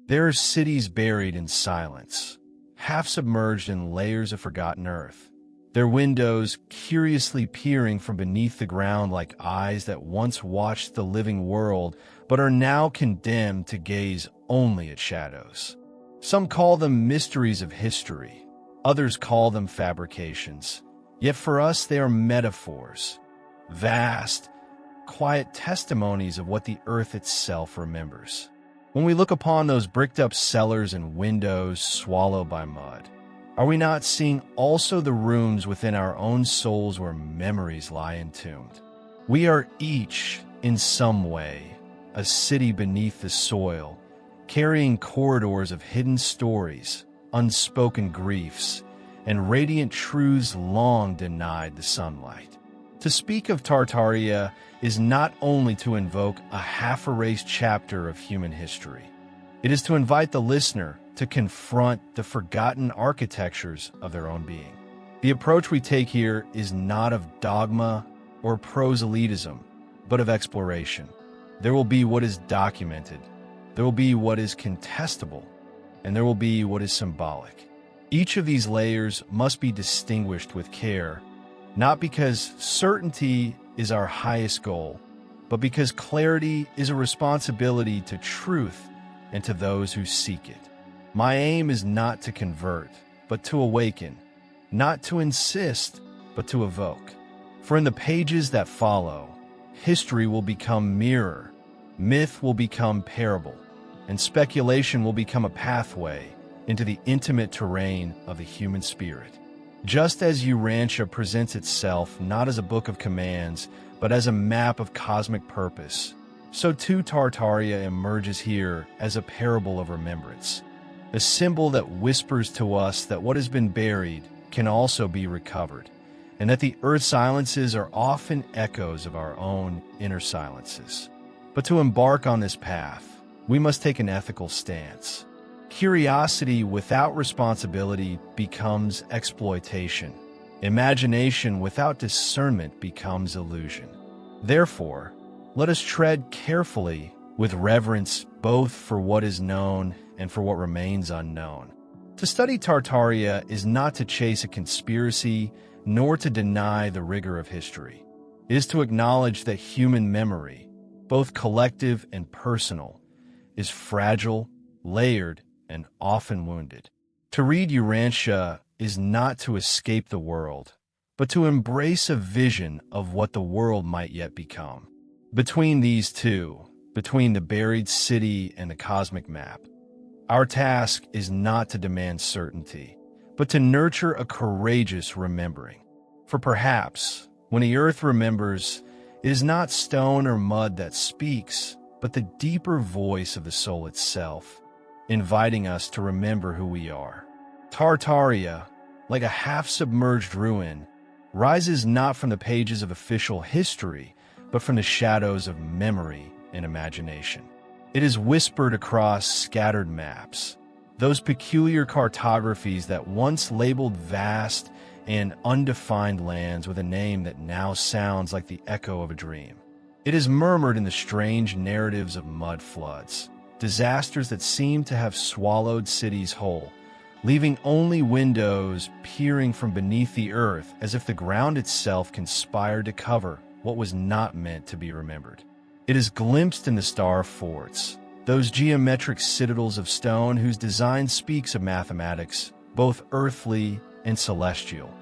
There are cities buried in silence, half submerged in layers of forgotten earth, their windows curiously peering from beneath the ground like eyes that once watched the living world but are now condemned to gaze only at shadows. Some call them mysteries of history, others call them fabrications. Yet for us they are metaphors, vast, quiet testimonies of what the earth itself remembers. When we look upon those bricked-up cellars and windows swallowed by mud, are we not seeing also the rooms within our own souls where memories lie entombed? We are each, in some way, a city beneath the soil, carrying corridors of hidden stories, unspoken griefs, and radiant truths long denied the sunlight. To speak of Tartaria is not only to invoke a half-erased chapter of human history. It is to invite the listener to confront the forgotten architectures of their own being. The approach we take here is not of dogma or proselytism, but of exploration. There will be what is documented, there will be what is contestable, and there will be what is symbolic. Each of these layers must be distinguished with care, not because certainty is our highest goal, but because clarity is a responsibility to truth and to those who seek it. My aim is not to convert, but to awaken, not to insist, but to evoke. For in the pages that follow, history will become mirror, myth will become parable, and speculation will become a pathway into the intimate terrain of the human spirit. Just as Urantia presents itself not as a book of commands, but as a map of cosmic purpose, so too Tartaria emerges here as a parable of remembrance, a symbol that whispers to us that what has been buried can also be recovered, and that the earth's silences are often echoes of our own inner silences. But to embark on this path, we must take an ethical stance. Curiosity without responsibility becomes exploitation. Imagination without discernment becomes illusion. Therefore, let us tread carefully with reverence both for what is known and for what remains unknown. To study Tartaria is not to chase a conspiracy, nor to deny the rigor of history. It is to acknowledge that human memory, both collective and personal, is fragile, layered, and often wounded. To read Urantia is not to escape the world, but to embrace a vision of what the world might yet become. Between these two, between the buried city and the cosmic map, our task is not to demand certainty, but to nurture a courageous remembering. For perhaps, when the earth remembers, it is not stone or mud that speaks, but the deeper voice of the soul itself, inviting us to remember who we are. Tartaria, like a half-submerged ruin, rises not from the pages of official history, but from the shadows of memory and imagination. It is whispered across scattered maps, those peculiar cartographies that once labeled vast and undefined lands with a name that now sounds like the echo of a dream. It is murmured in the strange narratives of mud floods, disasters that seem to have swallowed cities whole, leaving only windows peering from beneath the earth as if the ground itself conspired to cover what was not meant to be remembered. It is glimpsed in the star forts, those geometric citadels of stone whose design speaks of mathematics, both earthly and celestial,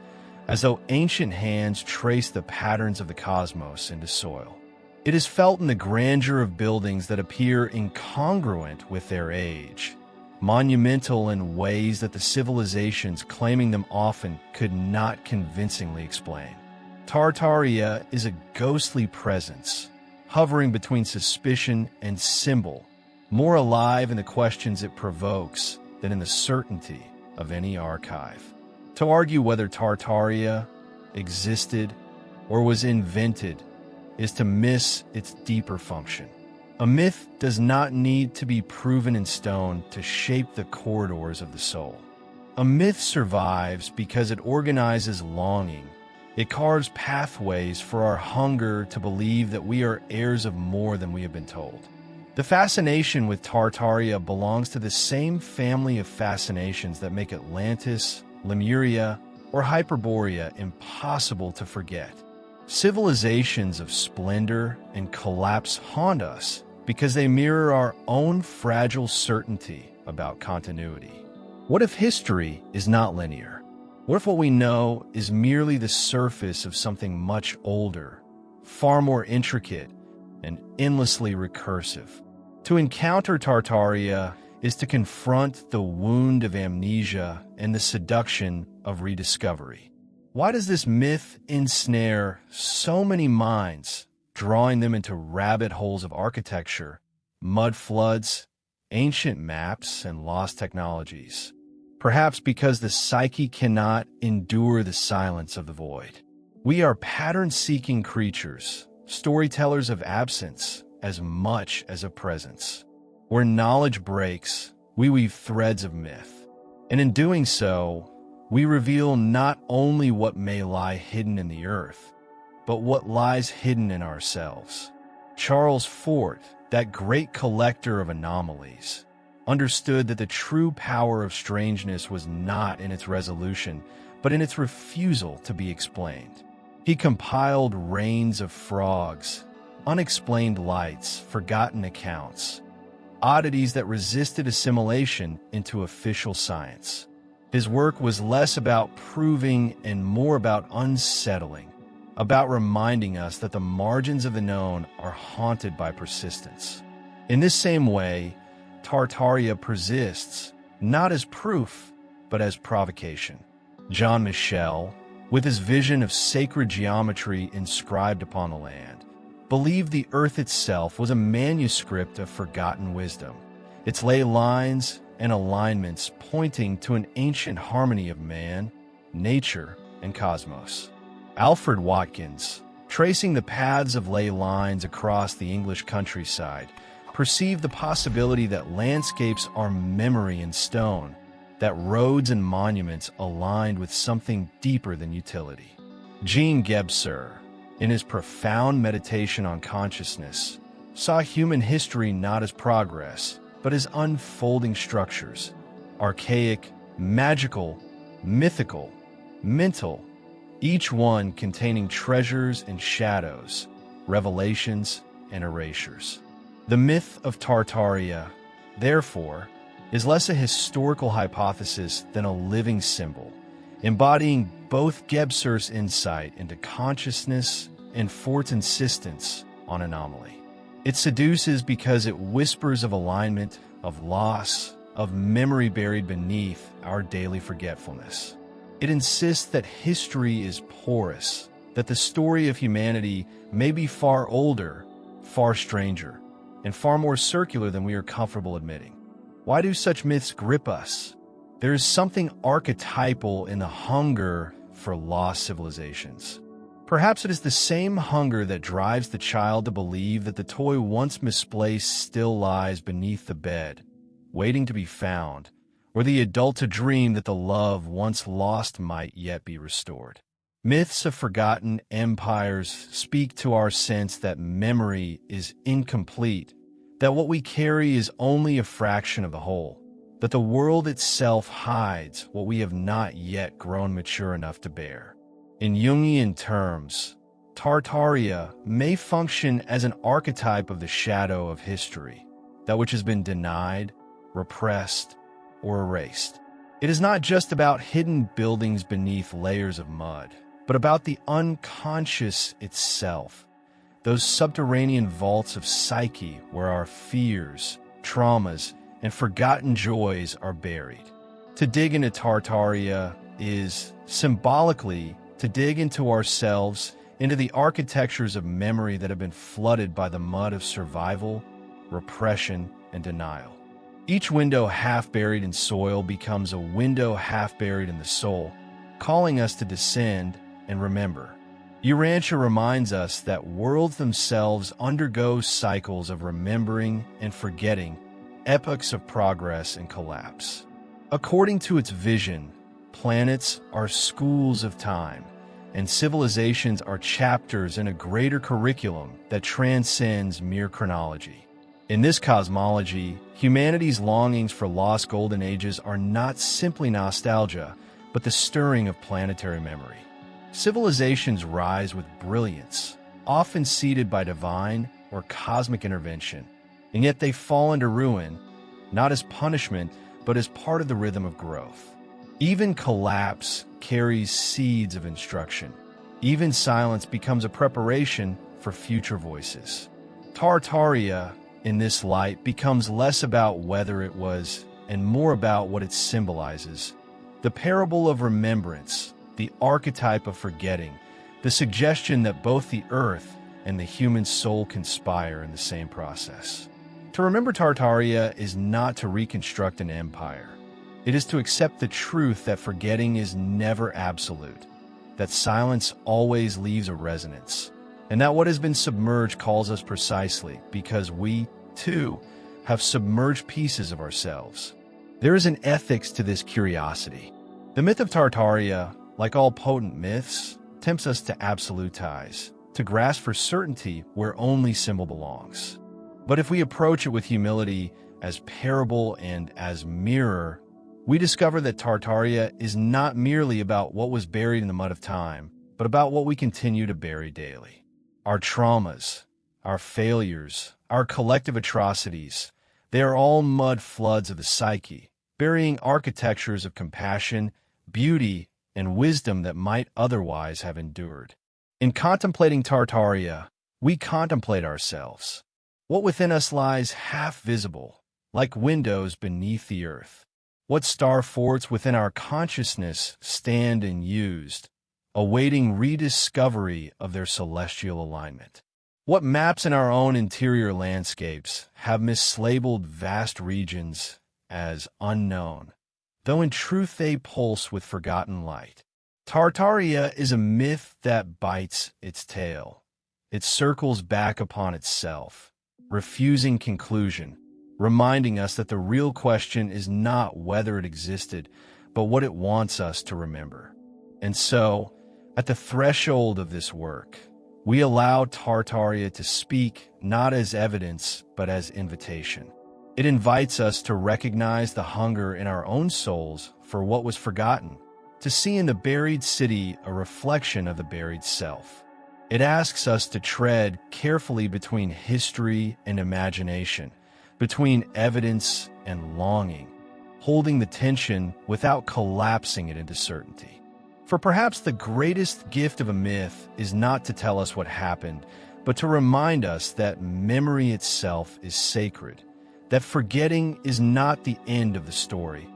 as though ancient hands traced the patterns of the cosmos into soil. It is felt in the grandeur of buildings that appear incongruent with their age, monumental in ways that the civilizations claiming them often could not convincingly explain. Tartaria is a ghostly presence, hovering between suspicion and symbol, more alive in the questions it provokes than in the certainty of any archive. To argue whether Tartaria existed or was invented is to miss its deeper function. A myth does not need to be proven in stone to shape the corridors of the soul. A myth survives because it organizes longing. It carves pathways for our hunger to believe that we are heirs of more than we have been told. The fascination with Tartaria belongs to the same family of fascinations that make Atlantis, Lemuria, or Hyperborea impossible to forget. Civilizations of splendor and collapse haunt us because they mirror our own fragile certainty about continuity. What if history is not linear? What if what we know is merely the surface of something much older, far more intricate, and endlessly recursive? To encounter Tartaria is to confront the wound of amnesia and the seduction of rediscovery. Why does this myth ensnare so many minds, drawing them into rabbit holes of architecture, mud floods, ancient maps, and lost technologies? Perhaps because the psyche cannot endure the silence of the void. We are pattern-seeking creatures, storytellers of absence as much as of presence. Where knowledge breaks, we weave threads of myth. And in doing so, we reveal not only what may lie hidden in the earth, but what lies hidden in ourselves. Charles Fort, that great collector of anomalies, understood that the true power of strangeness was not in its resolution, but in its refusal to be explained. He compiled rains of frogs, unexplained lights, forgotten accounts, oddities that resisted assimilation into official science. His work was less about proving and more about unsettling, about reminding us that the margins of the known are haunted by persistence. In this same way, Tartaria persists, not as proof, but as provocation. Jean Michel, with his vision of sacred geometry inscribed upon the land, believed the earth itself was a manuscript of forgotten wisdom, its ley lines and alignments pointing to an ancient harmony of man, nature, and cosmos. Alfred Watkins, tracing the paths of ley lines across the English countryside, perceived the possibility that landscapes are memory in stone, that roads and monuments aligned with something deeper than utility. Jean Gebser, in his profound meditation on consciousness, saw human history not as progress, but as unfolding structures, archaic, magical, mythical, mental, each one containing treasures and shadows, revelations and erasures. The myth of Tartaria, therefore, is less a historical hypothesis than a living symbol, embodying both Gebser's insight into consciousness and Fort's insistence on anomaly. It seduces because it whispers of alignment, of loss, of memory buried beneath our daily forgetfulness. It insists that history is porous, that the story of humanity may be far older, far stranger, and far more circular than we are comfortable admitting. Why do such myths grip us? There is something archetypal in the hunger for lost civilizations. Perhaps it is the same hunger that drives the child to believe that the toy once misplaced still lies beneath the bed, waiting to be found, or the adult to dream that the love once lost might yet be restored. Myths of forgotten empires speak to our sense that memory is incomplete, that what we carry is only a fraction of the whole, that the world itself hides what we have not yet grown mature enough to bear. In Jungian terms, Tartaria may function as an archetype of the shadow of history, that which has been denied, repressed, or erased. It is not just about hidden buildings beneath layers of mud, but about the unconscious itself, those subterranean vaults of psyche where our fears, traumas, and forgotten joys are buried. To dig into Tartaria is, symbolically, to dig into ourselves, into the architectures of memory that have been flooded by the mud of survival, repression, and denial. Each window half buried in soil becomes a window half buried in the soul, calling us to descend and remember. Urantia reminds us that worlds themselves undergo cycles of remembering and forgetting, epochs of progress and collapse. According to its vision, planets are schools of time, and civilizations are chapters in a greater curriculum that transcends mere chronology. In this cosmology, humanity's longings for lost golden ages are not simply nostalgia, but the stirring of planetary memory. Civilizations rise with brilliance, often seeded by divine or cosmic intervention, and yet they fall into ruin, not as punishment, but as part of the rhythm of growth. Even collapse carries seeds of instruction. Even silence becomes a preparation for future voices. Tartaria, in this light, becomes less about whether it was and more about what it symbolizes. The parable of remembrance, the archetype of forgetting, the suggestion that both the earth and the human soul conspire in the same process. To remember Tartaria is not to reconstruct an empire. It is to accept the truth that forgetting is never absolute, that silence always leaves a resonance, and that what has been submerged calls us precisely because we, too, have submerged pieces of ourselves. There is an ethics to this curiosity. The myth of Tartaria, like all potent myths, tempts us to absolutize, to grasp for certainty where only symbol belongs. But if we approach it with humility, as parable and as mirror, we discover that Tartaria is not merely about what was buried in the mud of time, but about what we continue to bury daily. Our traumas, our failures, our collective atrocities, they are all mud floods of the psyche, burying architectures of compassion, beauty, and wisdom that might otherwise have endured. In contemplating Tartaria, we contemplate ourselves. What within us lies half visible, like windows beneath the earth. What star forts within our consciousness stand unused, awaiting rediscovery of their celestial alignment. What maps in our own interior landscapes have mislabeled vast regions as unknown, though in truth they pulse with forgotten light. Tartaria is a myth that bites its tail. It circles back upon itself, refusing conclusion, reminding us that the real question is not whether it existed, but what it wants us to remember. And so, at the threshold of this work, we allow Tartaria to speak not as evidence, but as invitation. It invites us to recognize the hunger in our own souls for what was forgotten, to see in the buried city a reflection of the buried self. It asks us to tread carefully between history and imagination, between evidence and longing, holding the tension without collapsing it into certainty. For perhaps the greatest gift of a myth is not to tell us what happened, but to remind us that memory itself is sacred, that forgetting is not the end of the story,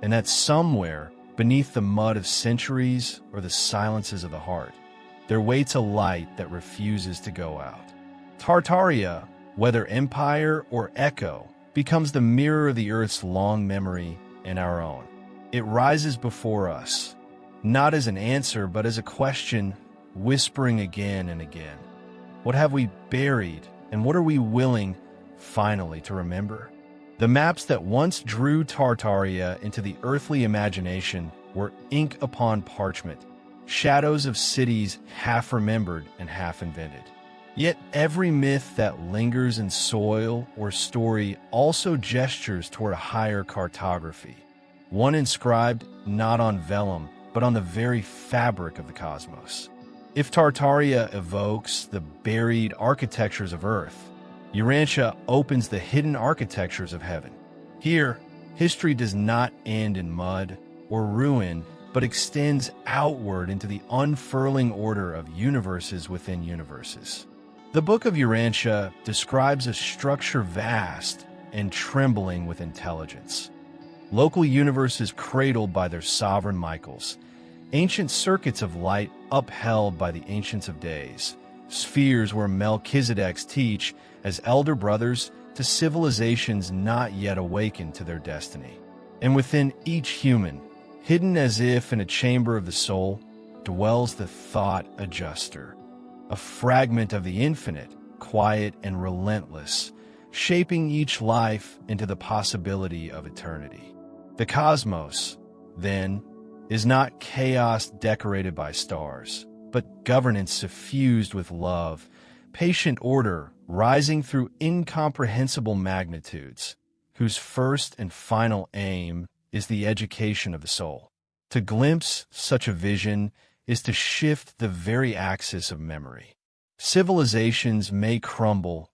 and that somewhere beneath the mud of centuries or the silences of the heart, there waits a light that refuses to go out. Tartaria, whether empire or echo, becomes the mirror of the earth's long memory and our own. It rises before us, not as an answer, but as a question, whispering again and again. What have we buried, and what are we willing, finally, to remember? The maps that once drew Tartaria into the earthly imagination were ink upon parchment, shadows of cities half remembered and half invented. Yet every myth that lingers in soil or story also gestures toward a higher cartography, one inscribed not on vellum, but on the very fabric of the cosmos. If Tartaria evokes the buried architectures of Earth, Urantia opens the hidden architectures of heaven. Here, history does not end in mud or ruin, but extends outward into the unfurling order of universes within universes. The Book of Urantia describes a structure vast and trembling with intelligence. Local universes cradled by their sovereign Michaels, ancient circuits of light upheld by the Ancients of Days, spheres where Melchizedeks teach as elder brothers to civilizations not yet awakened to their destiny. And within each human, hidden as if in a chamber of the soul, dwells the thought adjuster, a fragment of the infinite, quiet and relentless, shaping each life into the possibility of eternity. The cosmos, then, is not chaos decorated by stars, but governance suffused with love, patient order rising through incomprehensible magnitudes, whose first and final aim is the education of the soul. To glimpse such a vision is to shift the very axis of memory. Civilizations may crumble,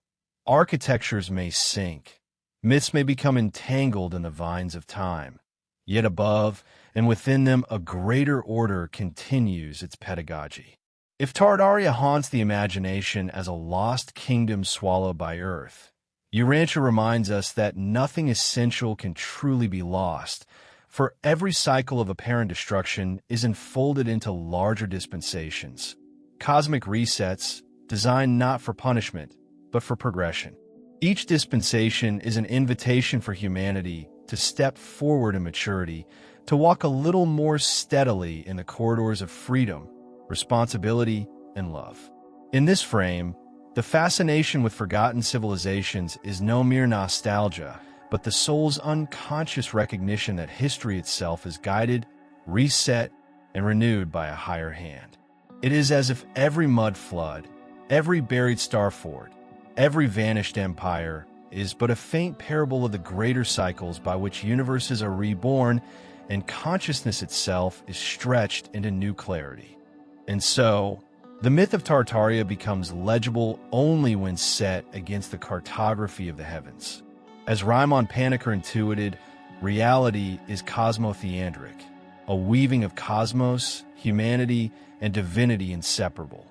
architectures may sink, myths may become entangled in the vines of time, yet above and within them a greater order continues its pedagogy. If Tartaria haunts the imagination as a lost kingdom swallowed by earth, Urantia reminds us that nothing essential can truly be lost, for every cycle of apparent destruction is enfolded into larger dispensations, cosmic resets designed not for punishment, but for progression. Each dispensation is an invitation for humanity to step forward in maturity, to walk a little more steadily in the corridors of freedom, responsibility, and love. In this frame, the fascination with forgotten civilizations is no mere nostalgia, but the soul's unconscious recognition that history itself is guided, reset, and renewed by a higher hand. It is as if every mud flood, every buried star fort, every vanished empire is but a faint parable of the greater cycles by which universes are reborn and consciousness itself is stretched into new clarity. And so, the myth of Tartaria becomes legible only when set against the cartography of the heavens. As Raimon Paniker intuited, reality is cosmotheandric, a weaving of cosmos, humanity, and divinity inseparable.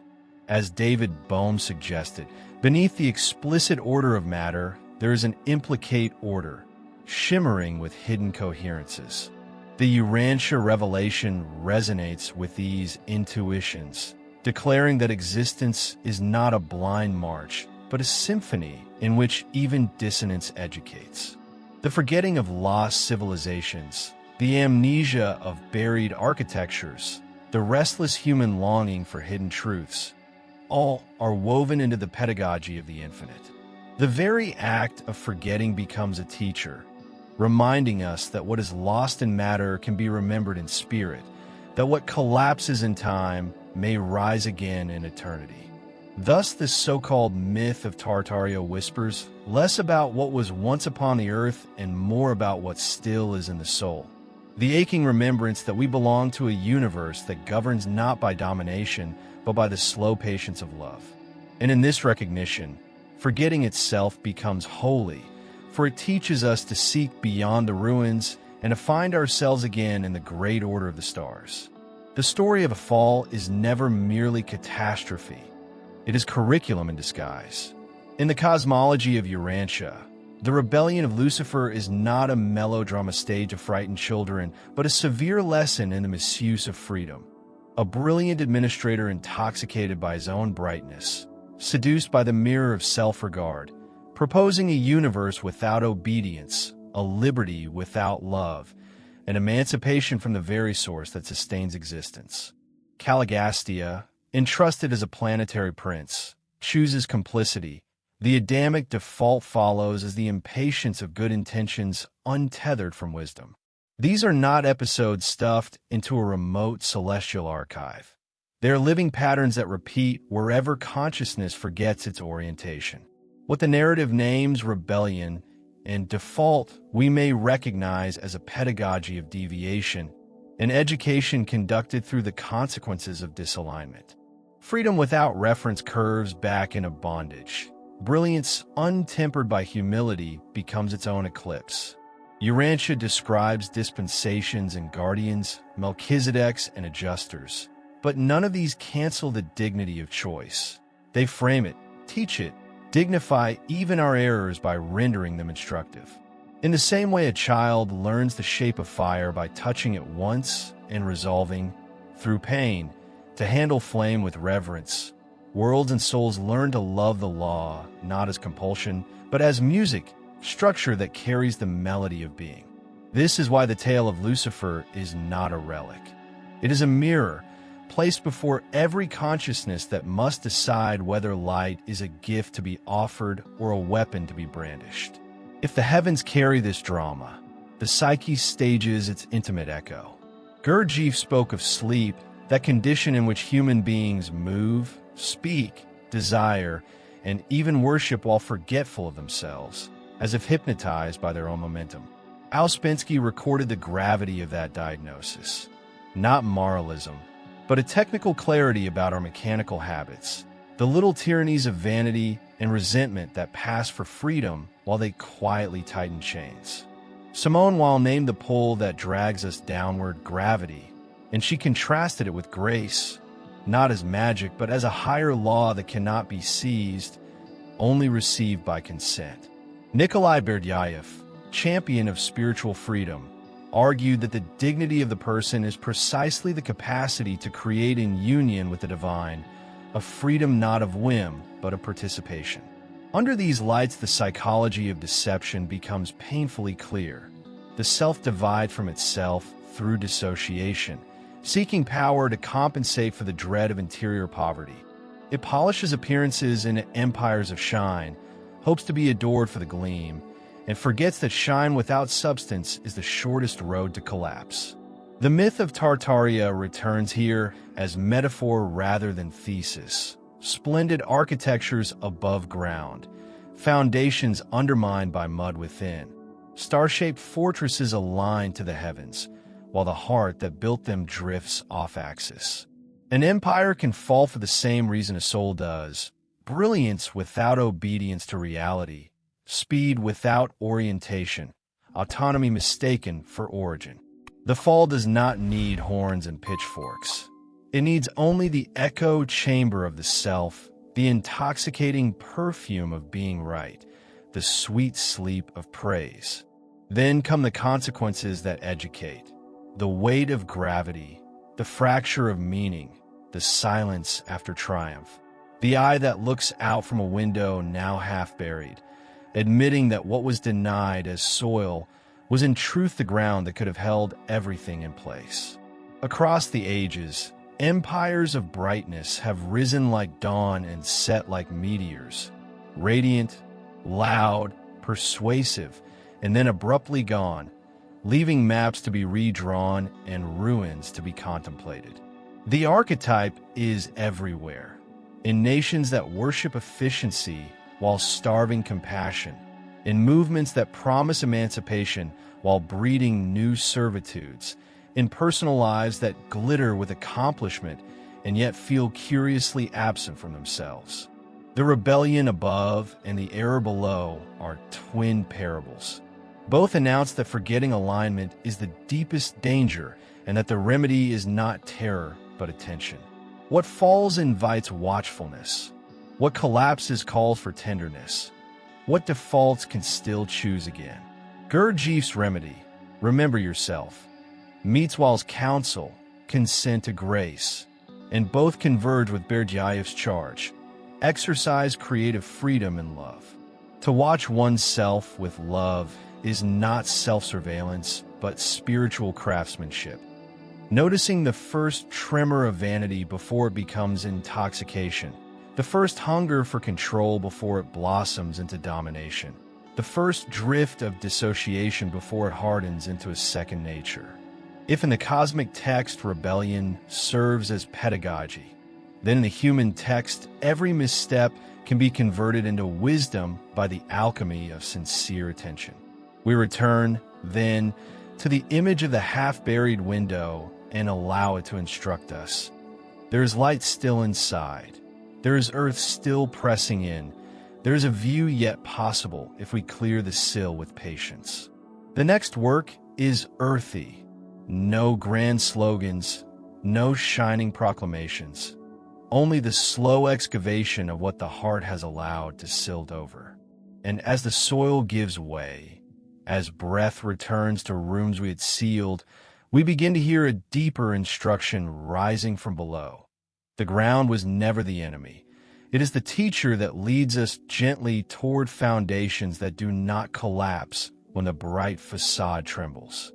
As David Bohm suggested, beneath the explicit order of matter, there is an implicate order, shimmering with hidden coherences. The Urantia revelation resonates with these intuitions, declaring that existence is not a blind march, but a symphony in which even dissonance educates. The forgetting of lost civilizations, the amnesia of buried architectures, the restless human longing for hidden truths, all are woven into the pedagogy of the infinite. The very act of forgetting becomes a teacher, reminding us that what is lost in matter can be remembered in spirit, that what collapses in time may rise again in eternity. Thus, this so-called myth of Tartaria whispers less about what was once upon the earth and more about what still is in the soul. The aching remembrance that we belong to a universe that governs not by domination, but by the slow patience of love. And in this recognition, forgetting itself becomes holy, for it teaches us to seek beyond the ruins and to find ourselves again in the great order of the stars. The story of a fall is never merely catastrophe. It is curriculum in disguise. In the cosmology of Urantia, the rebellion of Lucifer is not a melodrama stage of frightened children, but a severe lesson in the misuse of freedom. A brilliant administrator intoxicated by his own brightness, seduced by the mirror of self-regard, proposing a universe without obedience, a liberty without love, an emancipation from the very source that sustains existence. Caligastia, entrusted as a planetary prince, chooses complicity. The Adamic default follows as the impatience of good intentions untethered from wisdom. These are not episodes stuffed into a remote celestial archive. They are living patterns that repeat wherever consciousness forgets its orientation. What the narrative names rebellion and default we may recognize as a pedagogy of deviation, an education conducted through the consequences of disalignment. Freedom without reference curves back into bondage. Brilliance untempered by humility becomes its own eclipse. Urantia describes dispensations and guardians, Melchizedeks and adjusters, but none of these cancel the dignity of choice. They frame it, teach it, dignify even our errors by rendering them instructive. In the same way a child learns the shape of fire by touching it once and resolving, through pain, to handle flame with reverence, worlds and souls learn to love the law, not as compulsion, but as music, structure that carries the melody of being. This is why the tale of Lucifer is not a relic. It is a mirror, placed before every consciousness that must decide whether light is a gift to be offered or a weapon to be brandished. If the heavens carry this drama, the psyche stages its intimate echo. Gurdjieff spoke of sleep, that condition in which human beings move, speak, desire, and even worship while forgetful of themselves, as if hypnotized by their own momentum. Ouspensky recorded the gravity of that diagnosis. Not moralism, but a technical clarity about our mechanical habits, the little tyrannies of vanity and resentment that pass for freedom while they quietly tighten chains. Simone Weil named the pull that drags us downward gravity, and she contrasted it with grace, not as magic, but as a higher law that cannot be seized, only received by consent. Nikolai Berdyaev, champion of spiritual freedom, argued that the dignity of the person is precisely the capacity to create in union with the divine, a freedom not of whim, but of participation. Under these lights, the psychology of deception becomes painfully clear. The self divides from itself through dissociation, seeking power to compensate for the dread of interior poverty. It polishes appearances in empires of shine, hopes to be adored for the gleam, and forgets that shine without substance is the shortest road to collapse. The myth of Tartaria returns here as metaphor rather than thesis. Splendid architectures above ground, foundations undermined by mud within, star-shaped fortresses aligned to the heavens, while the heart that built them drifts off axis. An empire can fall for the same reason a soul does: brilliance without obedience to reality, speed without orientation, autonomy mistaken for origin. The fall does not need horns and pitchforks. It needs only the echo chamber of the self, the intoxicating perfume of being right, the sweet sleep of praise. Then come the consequences that educate: the weight of gravity, the fracture of meaning, the silence after triumph, the eye that looks out from a window now half buried, admitting that what was denied as soil was in truth the ground that could have held everything in place. Across the ages, empires of brightness have risen like dawn and set like meteors, radiant, loud, persuasive, and then abruptly gone, leaving maps to be redrawn and ruins to be contemplated. The archetype is everywhere, in nations that worship efficiency while starving compassion, in movements that promise emancipation while breeding new servitudes, in personal lives that glitter with accomplishment and yet feel curiously absent from themselves. The rebellion above and the error below are twin parables. Both announce that forgetting alignment is the deepest danger and that the remedy is not terror but attention. What falls invites watchfulness. What collapses calls for tenderness. What defaults can still choose again. Gurdjieff's remedy, remember yourself, meets Wall's counsel, consent to grace, and both converge with Berdyaev's charge: exercise creative freedom and love. To watch oneself with love is not self-surveillance, but spiritual craftsmanship. Noticing the first tremor of vanity before it becomes intoxication, the first hunger for control before it blossoms into domination, the first drift of dissociation before it hardens into a second nature. If in the cosmic text rebellion serves as pedagogy, then in the human text every misstep can be converted into wisdom by the alchemy of sincere attention. We return, then, to the image of the half-buried window and allow it to instruct us. There is light still inside. There is earth still pressing in. There is a view yet possible if we clear the sill with patience. The next work is earthy. No grand slogans, no shining proclamations. Only the slow excavation of what the heart has allowed to silt over. And as the soil gives way, as breath returns to rooms we had sealed, we begin to hear a deeper instruction rising from below. The ground was never the enemy. It is the teacher that leads us gently toward foundations that do not collapse when the bright facade trembles.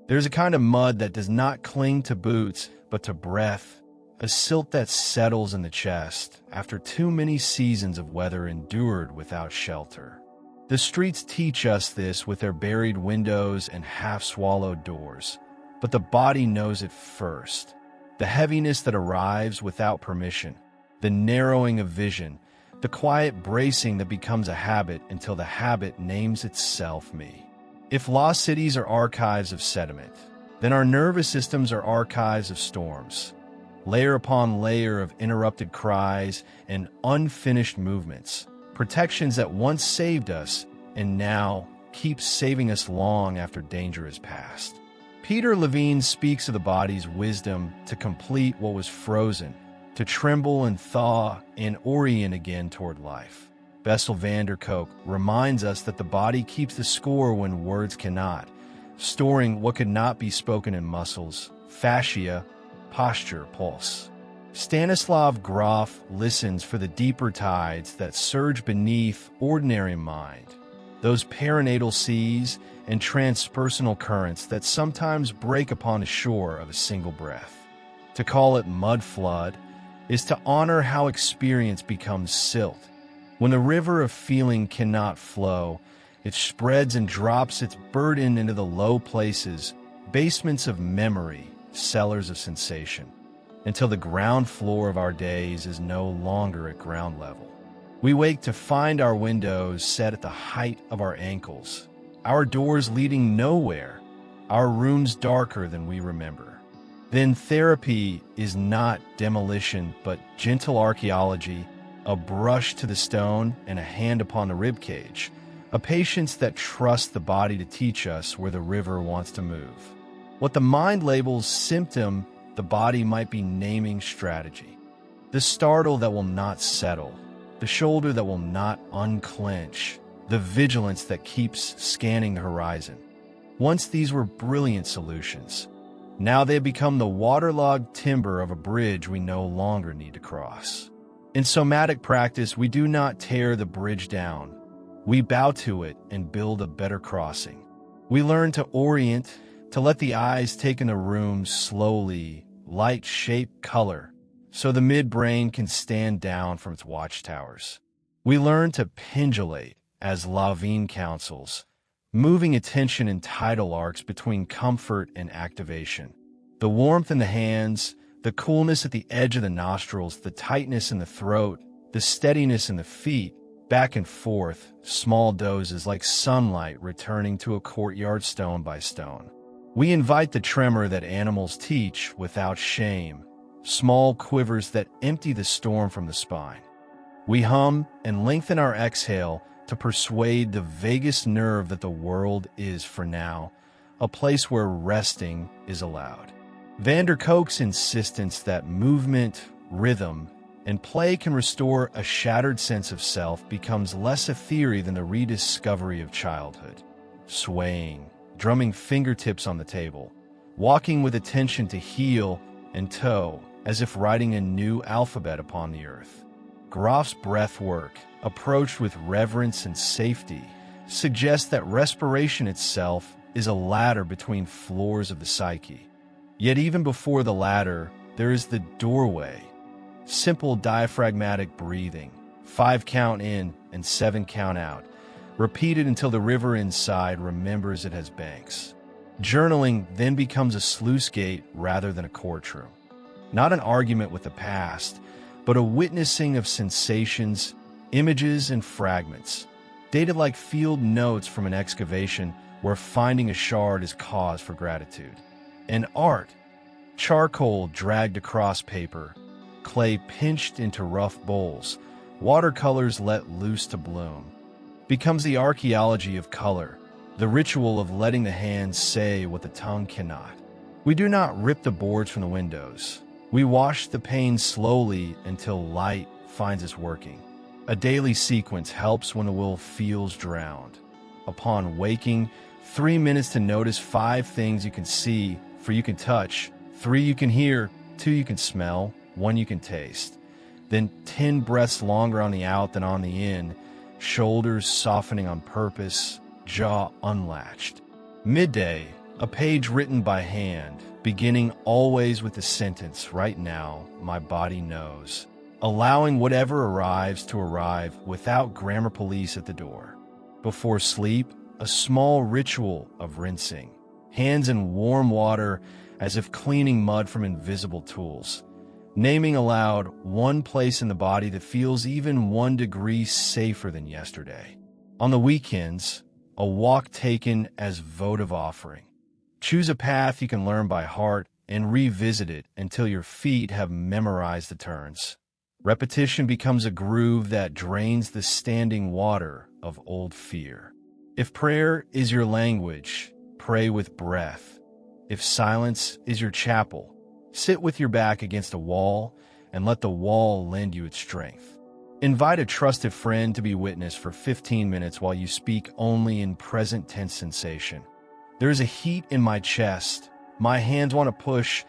There's a kind of mud that does not cling to boots, but to breath, a silt that settles in the chest after too many seasons of weather endured without shelter. The streets teach us this with their buried windows and half-swallowed doors, but the body knows it first. The heaviness that arrives without permission, the narrowing of vision, the quiet bracing that becomes a habit until the habit names itself me. If lost cities are archives of sediment, then our nervous systems are archives of storms, layer upon layer of interrupted cries and unfinished movements, protections that once saved us and now keep saving us long after danger has passed. Peter Levine speaks of the body's wisdom to complete what was frozen, to tremble and thaw and orient again toward life. Bessel van der Kolk reminds us that the body keeps the score when words cannot, storing what could not be spoken in muscles, fascia, posture, pulse. Stanislav Grof listens for the deeper tides that surge beneath ordinary mind, those perinatal seas and transpersonal currents that sometimes break upon the shore of a single breath. To call it mud flood is to honor how experience becomes silt. When the river of feeling cannot flow, it spreads and drops its burden into the low places, basements of memory, cellars of sensation, until the ground floor of our days is no longer at ground level. We wake to find our windows set at the height of our ankles, our doors leading nowhere, our rooms darker than we remember. Then therapy is not demolition, but gentle archaeology, a brush to the stone and a hand upon the ribcage, a patience that trusts the body to teach us where the river wants to move. What the mind labels symptom, the body might be naming strategy. The startle that will not settle, the shoulder that will not unclench, the vigilance that keeps scanning the horizon. Once these were brilliant solutions. Now they have become the waterlogged timber of a bridge we no longer need to cross. In somatic practice, we do not tear the bridge down. We bow to it and build a better crossing. We learn to orient, to let the eyes take in the room slowly, light, shape, color, so the midbrain can stand down from its watchtowers. We learn to pendulate, as Levine counsels, moving attention in tidal arcs between comfort and activation. The warmth in the hands, the coolness at the edge of the nostrils, the tightness in the throat, the steadiness in the feet, back and forth, small doses like sunlight returning to a courtyard stone by stone. We invite the tremor that animals teach without shame, small quivers that empty the storm from the spine. We hum and lengthen our exhale to persuade the vagus nerve that the world is, for now, a place where resting is allowed. Van der Kolk's insistence that movement, rhythm, and play can restore a shattered sense of self becomes less a theory than the rediscovery of childhood. Swaying, drumming fingertips on the table, walking with attention to heel and toe, as if writing a new alphabet upon the earth. Grof's breath work, approached with reverence and safety, suggests that respiration itself is a ladder between floors of the psyche. Yet even before the ladder, there is the doorway. Simple diaphragmatic breathing, 5 count in and 7 count out, repeated until the river inside remembers it has banks. Journaling then becomes a sluice gate rather than a courtroom. Not an argument with the past, but a witnessing of sensations, images, and fragments, dated like field notes from an excavation where finding a shard is cause for gratitude. And art, charcoal dragged across paper, clay pinched into rough bowls, watercolors let loose to bloom, becomes the archaeology of color, the ritual of letting the hands say what the tongue cannot. We do not rip the boards from the windows. We wash the panes slowly until light finds its working. A daily sequence helps when the will feels drowned. Upon waking, 3 minutes to notice 5 things you can see, 4 you can touch, 3 you can hear, 2 you can smell, 1 you can taste. Then 10 breaths longer on the out than on the in, shoulders softening on purpose, jaw unlatched. Midday, a page written by hand, beginning always with the sentence, "Right now, my body knows," allowing whatever arrives to arrive without grammar police at the door. Before sleep, a small ritual of rinsing, hands in warm water as if cleaning mud from invisible tools, naming aloud one place in the body that feels even 1 degree safer than yesterday. On the weekends, a walk taken as votive offering. Choose a path you can learn by heart and revisit it until your feet have memorized the turns. Repetition becomes a groove that drains the standing water of old fear. If prayer is your language, pray with breath. If silence is your chapel, sit with your back against a wall and let the wall lend you its strength. Invite a trusted friend to be witness for 15 minutes while you speak only in present tense sensation. There is a heat in my chest. My hands want to push.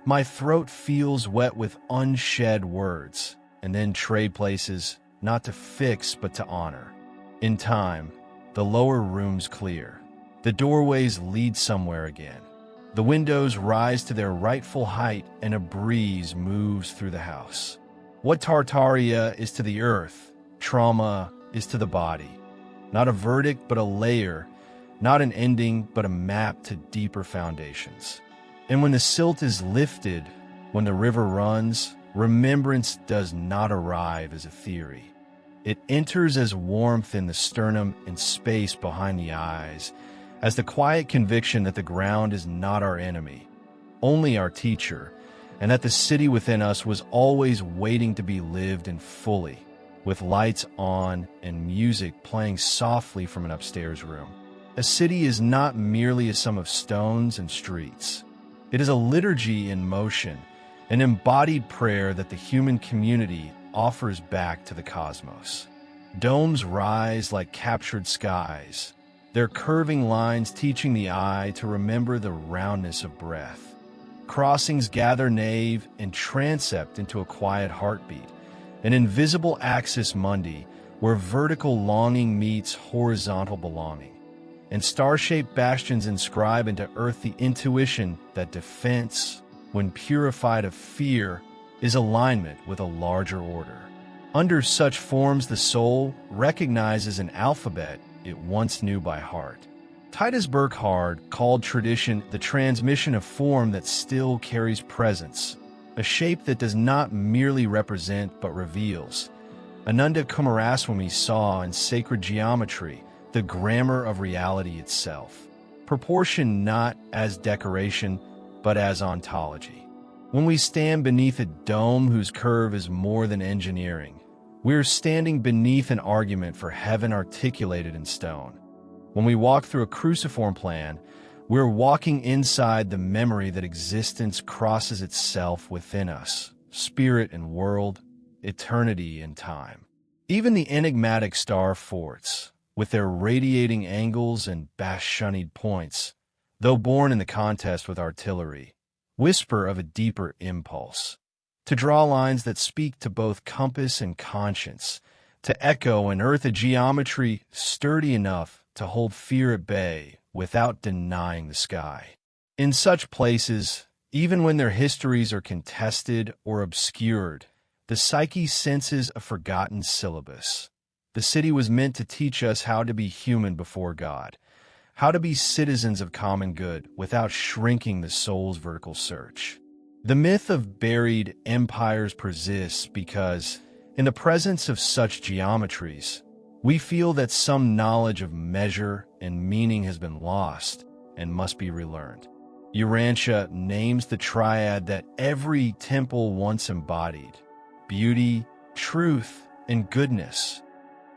My throat feels wet with unshed words. And then trade places, not to fix but to honor. In time, the lower rooms clear. The doorways lead somewhere again. The windows rise to their rightful height and a breeze moves through the house. What Tartaria is to the earth, trauma is to the body. Not a verdict, but a layer. Not an ending, but a map to deeper foundations. And when the silt is lifted, when the river runs, remembrance does not arrive as a theory. It enters as warmth in the sternum and space behind the eyes, as the quiet conviction that the ground is not our enemy, only our teacher, and that the city within us was always waiting to be lived in fully, with lights on and music playing softly from an upstairs room. A city is not merely a sum of stones and streets. It is a liturgy in motion, an embodied prayer that the human community offers back to the cosmos. Domes rise like captured skies, their curving lines teaching the eye to remember the roundness of breath. Crossings gather nave and transept into a quiet heartbeat, an invisible axis mundi where vertical longing meets horizontal belonging. And star-shaped bastions inscribe into earth the intuition that defense, when purified of fear, is alignment with a larger order. Under such forms, the soul recognizes an alphabet it once knew by heart. Titus Burckhardt called tradition the transmission of form that still carries presence, a shape that does not merely represent but reveals. Ananda Kumaraswamy saw in sacred geometry the grammar of reality itself, proportion not as decoration but as ontology. When we stand beneath a dome whose curve is more than engineering, we're standing beneath an argument for heaven articulated in stone. When we walk through a cruciform plan, we're walking inside the memory that existence crosses itself within us, spirit and world, eternity and time. Even the enigmatic star forts, with their radiating angles and bastioned points, though born in the contest with artillery, whisper of a deeper impulse. To draw lines that speak to both compass and conscience, to echo and earth a geometry sturdy enough to hold fear at bay without denying the sky. In such places, even when their histories are contested or obscured, the psyche senses a forgotten syllabus. The city was meant to teach us how to be human before God, how to be citizens of common good without shrinking the soul's vertical search. The myth of buried empires persists because, in the presence of such geometries, we feel that some knowledge of measure and meaning has been lost and must be relearned. Urantia names the triad that every temple once embodied: beauty, truth, and goodness,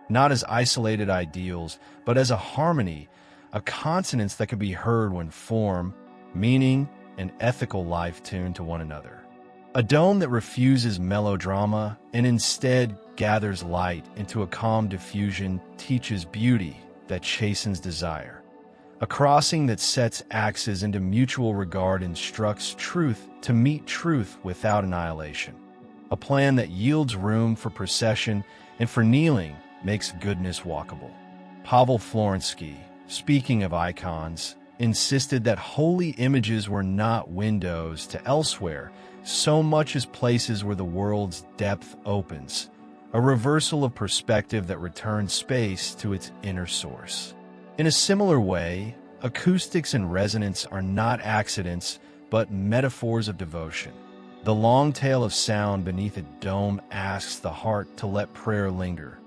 not as isolated ideals, but as a harmony, a consonance that could be heard when form, meaning, and ethical life tune to one another. A dome that refuses melodrama and instead gathers light into a calm diffusion teaches beauty that chastens desire. A crossing that sets axes into mutual regard instructs truth to meet truth without annihilation. A plan that yields room for procession and for kneeling makes goodness walkable. Pavel Florensky, speaking of icons, insisted that holy images were not windows to elsewhere so much as places where the world's depth opens, a reversal of perspective that returns space to its inner source. In a similar way, acoustics and resonance are not accidents but metaphors of devotion. The long tail of sound beneath a dome asks the heart to let prayer linger.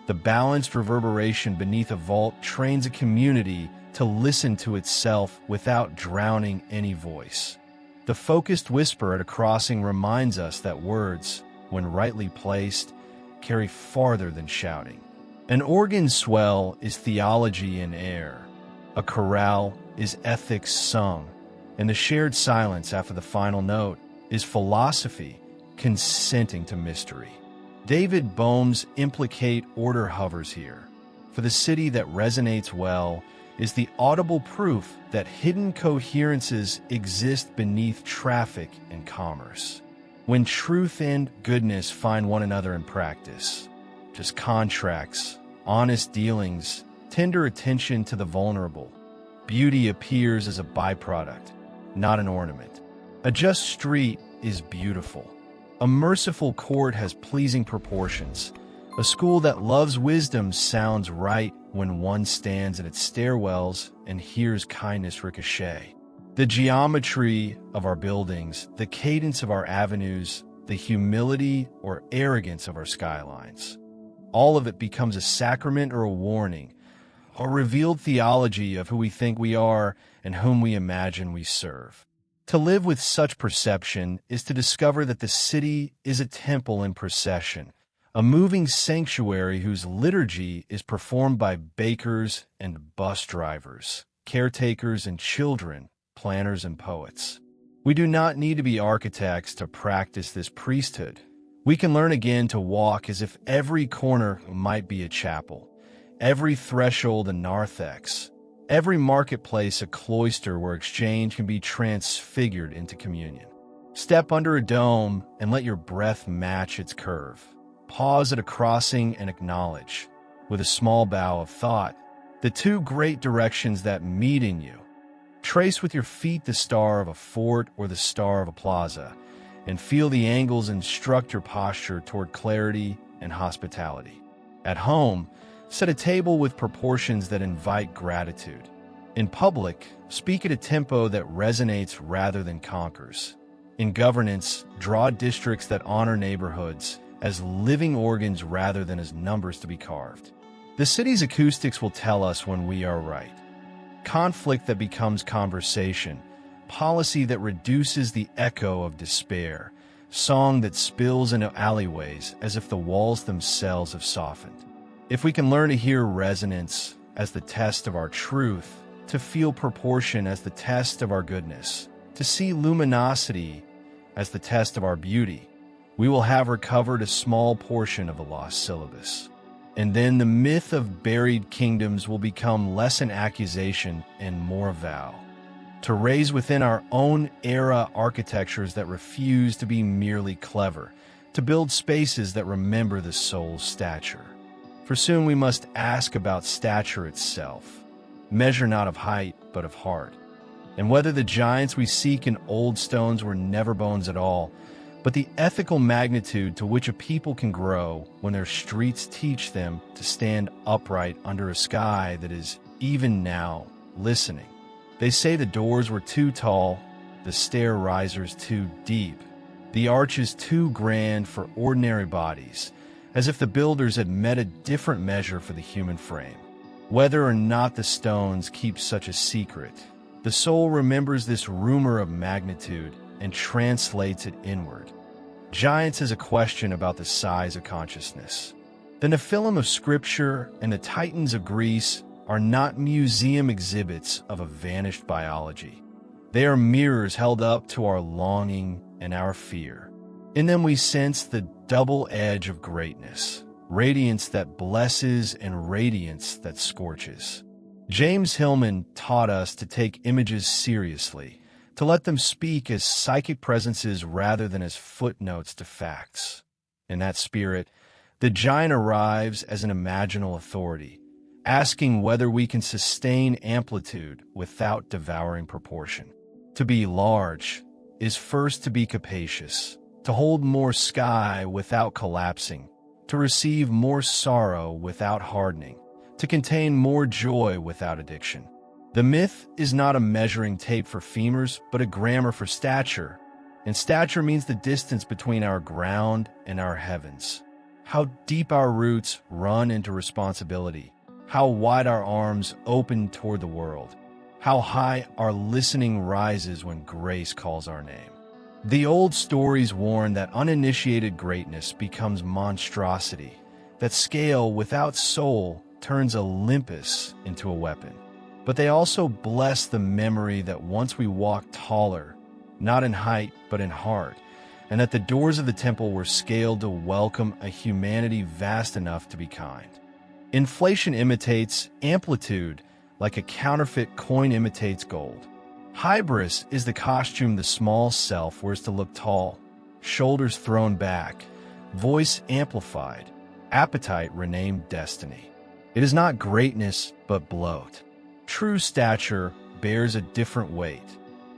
The balanced reverberation beneath a vault trains a community to listen to itself without drowning any voice. The focused whisper at a crossing reminds us that words, when rightly placed, carry farther than shouting. An organ swell is theology in air. A chorale is ethics sung. And the shared silence after the final note is philosophy consenting to mystery. David Bohm's implicate order hovers here. For the city that resonates well is the audible proof that hidden coherences exist beneath traffic and commerce. When truth and goodness find one another in practice, just contracts, honest dealings, tender attention to the vulnerable, beauty appears as a byproduct, not an ornament. A just street is beautiful. A merciful court has pleasing proportions. A school that loves wisdom sounds right when one stands at its stairwells and hears kindness ricochet. The geometry of our buildings, the cadence of our avenues, the humility or arrogance of our skylines. All of it becomes a sacrament or a warning, a revealed theology of who we think we are and whom we imagine we serve. To live with such perception is to discover that the city is a temple in procession, a moving sanctuary whose liturgy is performed by bakers and bus drivers, caretakers and children, planners and poets. We do not need to be architects to practice this priesthood. We can learn again to walk as if every corner might be a chapel, every threshold a narthex, every marketplace a cloister where exchange can be transfigured into communion. Step under a dome and let your breath match its curve. Pause at a crossing and acknowledge, with a small bow of thought, the two great directions that meet in you. Trace with your feet the star of a fort or the star of a plaza, and feel the angles instruct your posture toward clarity and hospitality. At home, set a table with proportions that invite gratitude. In public, speak at a tempo that resonates rather than conquers. In governance, draw districts that honor neighborhoods as living organs rather than as numbers to be carved. The city's acoustics will tell us when we are right. Conflict that becomes conversation, policy that reduces the echo of despair, song that spills into alleyways as if the walls themselves have softened. If we can learn to hear resonance as the test of our truth, to feel proportion as the test of our goodness, to see luminosity as the test of our beauty, we will have recovered a small portion of the lost syllabus. And then the myth of buried kingdoms will become less an accusation and more a vow. To raise within our own era architectures that refuse to be merely clever, to build spaces that remember the soul's stature. For soon we must ask about stature itself, measure not of height, but of heart, and whether the giants we seek in old stones were never bones at all, but the ethical magnitude to which a people can grow when their streets teach them to stand upright under a sky that is, even now, listening. They say the doors were too tall, the stair risers too deep, the arches too grand for ordinary bodies, as if the builders had met a different measure for the human frame. Whether or not the stones keep such a secret, the soul remembers this rumor of magnitude and translates it inward. Giants is a question about the size of consciousness. The Nephilim of Scripture and the Titans of Greece are not museum exhibits of a vanished biology. They are mirrors held up to our longing and our fear. In them we sense the double edge of greatness, radiance that blesses and radiance that scorches. James Hillman taught us to take images seriously, to let them speak as psychic presences rather than as footnotes to facts. In that spirit, the giant arrives as an imaginal authority, asking whether we can sustain amplitude without devouring proportion. To be large is first to be capacious, to hold more sky without collapsing, to receive more sorrow without hardening, to contain more joy without addiction. The myth is not a measuring tape for femurs, but a grammar for stature. and stature means the distance between our ground and our heavens. How deep our roots run into responsibility, how wide our arms open toward the world, how high our listening rises when grace calls our name. The old stories warn that uninitiated greatness becomes monstrosity, that scale without soul turns Olympus into a weapon. But they also bless the memory that once we walked taller, not in height but in heart, and that the doors of the temple were scaled to welcome a humanity vast enough to be kind. Inflation imitates amplitude like a counterfeit coin imitates gold. Hybris is the costume the small self wears to look tall, shoulders thrown back, voice amplified, appetite renamed destiny. It is not greatness but bloat. True stature bears a different weight,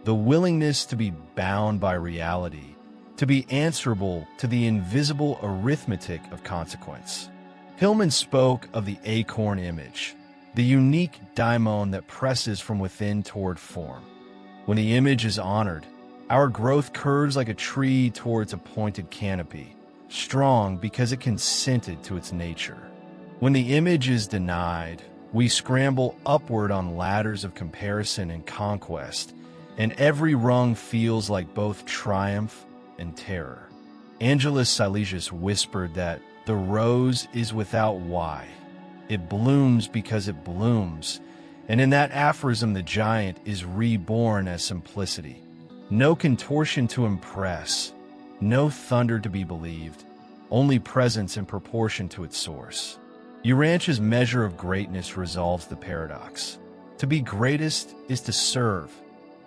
the willingness to be bound by reality, to be answerable to the invisible arithmetic of consequence. Hillman spoke of the acorn image, the unique daimon that presses from within toward form. When the image is honored, our growth curves like a tree towards a pointed canopy, strong because it consented to its nature. When the image is denied, we scramble upward on ladders of comparison and conquest, and every rung feels like both triumph and terror. Angelus Silesius whispered that the rose is without why. It blooms because it blooms, and in that aphorism the giant is reborn as simplicity. No contortion to impress, no thunder to be believed, only presence in proportion to its source. Urantia's measure of greatness resolves the paradox. To be greatest is to serve,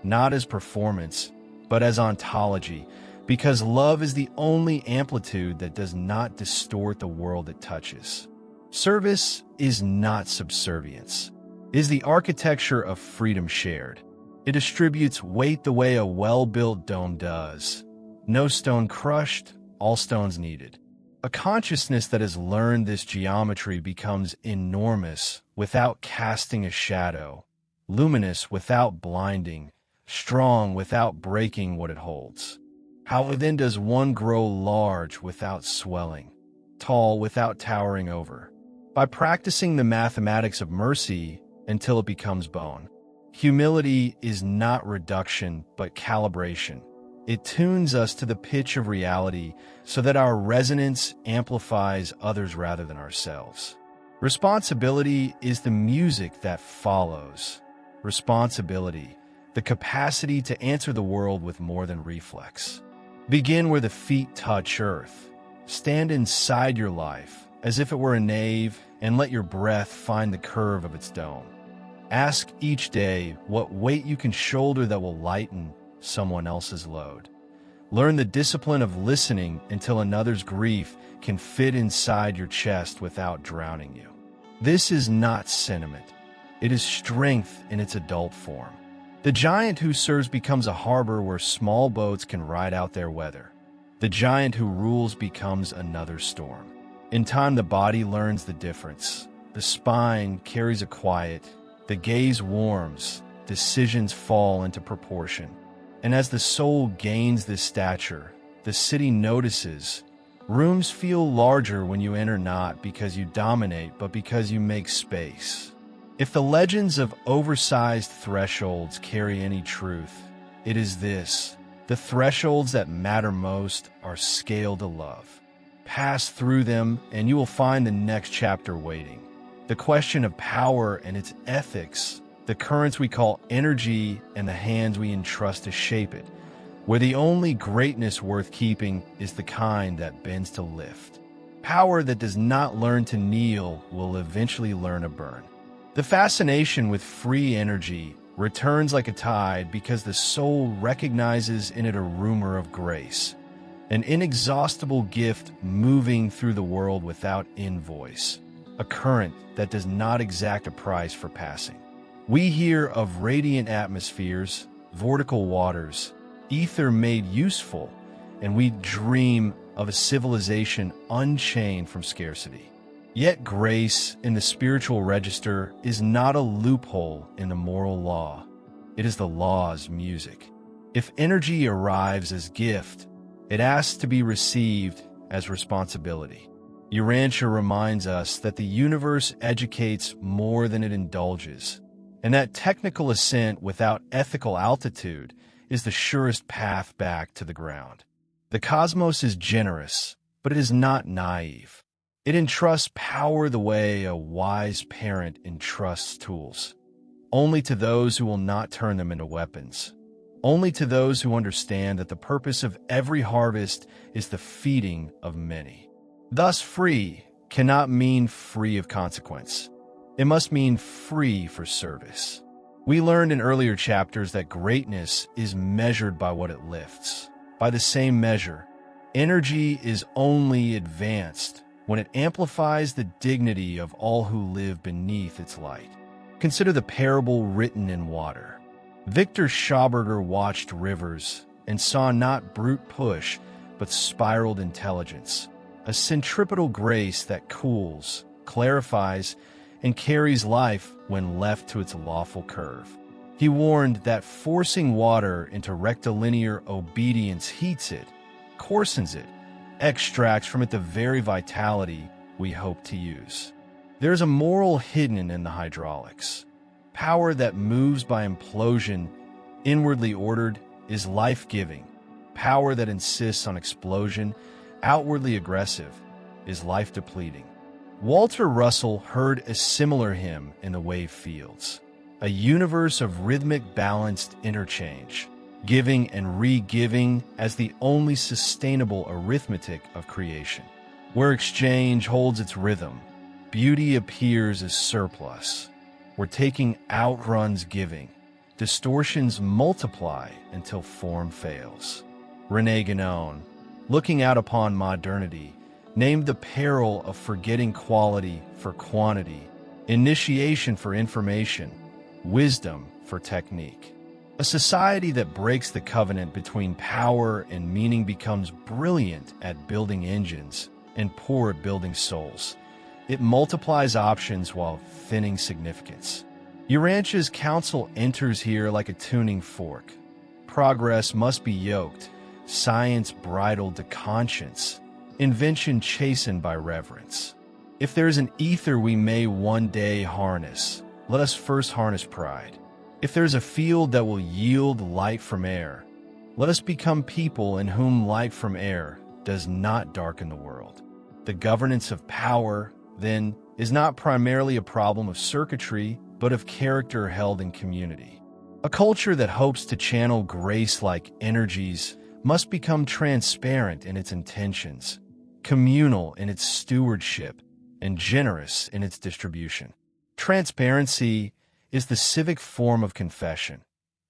not as performance, but as ontology, because love is the only amplitude that does not distort the world it touches. Service is not subservience. It is the architecture of freedom shared. It distributes weight the way a well-built dome does. No stone crushed, all stones needed. A consciousness that has learned this geometry becomes enormous without casting a shadow, luminous without blinding, strong without breaking what it holds. How then does one grow large without swelling, tall without towering over? By practicing the mathematics of mercy until it becomes bone. Humility is not reduction, but calibration. It tunes us to the pitch of reality so that our resonance amplifies others rather than ourselves. Responsibility is the music that follows. Responsibility, the capacity to answer the world with more than reflex. Begin where the feet touch earth. Stand inside your life as if it were a nave, and let your breath find the curve of its dome. Ask each day what weight you can shoulder that will lighten someone else's load. Learn the discipline of listening until another's grief can fit inside your chest without drowning you. This is not sentiment. It is strength in its adult form. The giant who serves becomes a harbor where small boats can ride out their weather. The giant who rules becomes another storm. In time, the body learns the difference. The spine carries a quiet. The gaze warms. Decisions fall into proportion. And as the soul gains this stature, the city notices. Rooms feel larger when you enter, not because you dominate, but because you make space. If the legends of oversized thresholds carry any truth, it is this: the thresholds that matter most are scaled to love. Pass through them, and you will find the next chapter waiting. The question of power and its ethics, the currents we call energy and the hands we entrust to shape it, where the only greatness worth keeping is the kind that bends to lift. Power that does not learn to kneel will eventually learn to burn. The fascination with free energy returns like a tide because the soul recognizes in it a rumor of grace, an inexhaustible gift moving through the world without invoice, a current that does not exact a price for passing. We hear of radiant atmospheres, vortical waters, ether made useful, and we dream of a civilization unchained from scarcity. Yet grace in the spiritual register is not a loophole in the moral law. It is the law's music. If energy arrives as gift, it asks to be received as responsibility. Urantia reminds us that the universe educates more than it indulges, and that technical ascent without ethical altitude is the surest path back to the ground. The cosmos is generous, but it is not naive. It entrusts power the way a wise parent entrusts tools, only to those who will not turn them into weapons, only to those who understand that the purpose of every harvest is the feeding of many. Thus, free cannot mean free of consequence. It must mean free for service. We learned in earlier chapters that greatness is measured by what it lifts. By the same measure, energy is only advanced when it amplifies the dignity of all who live beneath its light. Consider the parable written in water. Victor Schauberger watched rivers and saw not brute push, but spiraled intelligence, a centripetal grace that cools, clarifies, and carries life when left to its lawful curve. He warned that forcing water into rectilinear obedience heats it, coarsens it, extracts from it the very vitality we hope to use. There is a moral hidden in the hydraulics. Power that moves by implosion, inwardly ordered, is life-giving. Power that insists on explosion, outwardly aggressive, is life-depleting. Walter Russell heard a similar hymn in the wave fields, a universe of rhythmic balanced interchange, giving and re-giving as the only sustainable arithmetic of creation. Where exchange holds its rhythm, beauty appears as surplus. Where taking outruns giving, distortions multiply until form fails. René Guénon, looking out upon modernity, named the peril of forgetting quality for quantity, initiation for information, wisdom for technique. A society that breaks the covenant between power and meaning becomes brilliant at building engines and poor at building souls. It multiplies options while thinning significance. Urantia's counsel enters here like a tuning fork. Progress must be yoked, science bridled to conscience, invention chastened by reverence. If there is an ether we may one day harness, let us first harness pride. If there is a field that will yield light from air, let us become people in whom light from air does not darken the world. The governance of power, then, is not primarily a problem of circuitry, but of character held in community. A culture that hopes to channel grace-like energies must become transparent in its intentions, communal in its stewardship, and generous in its distribution. Transparency is the civic form of confession.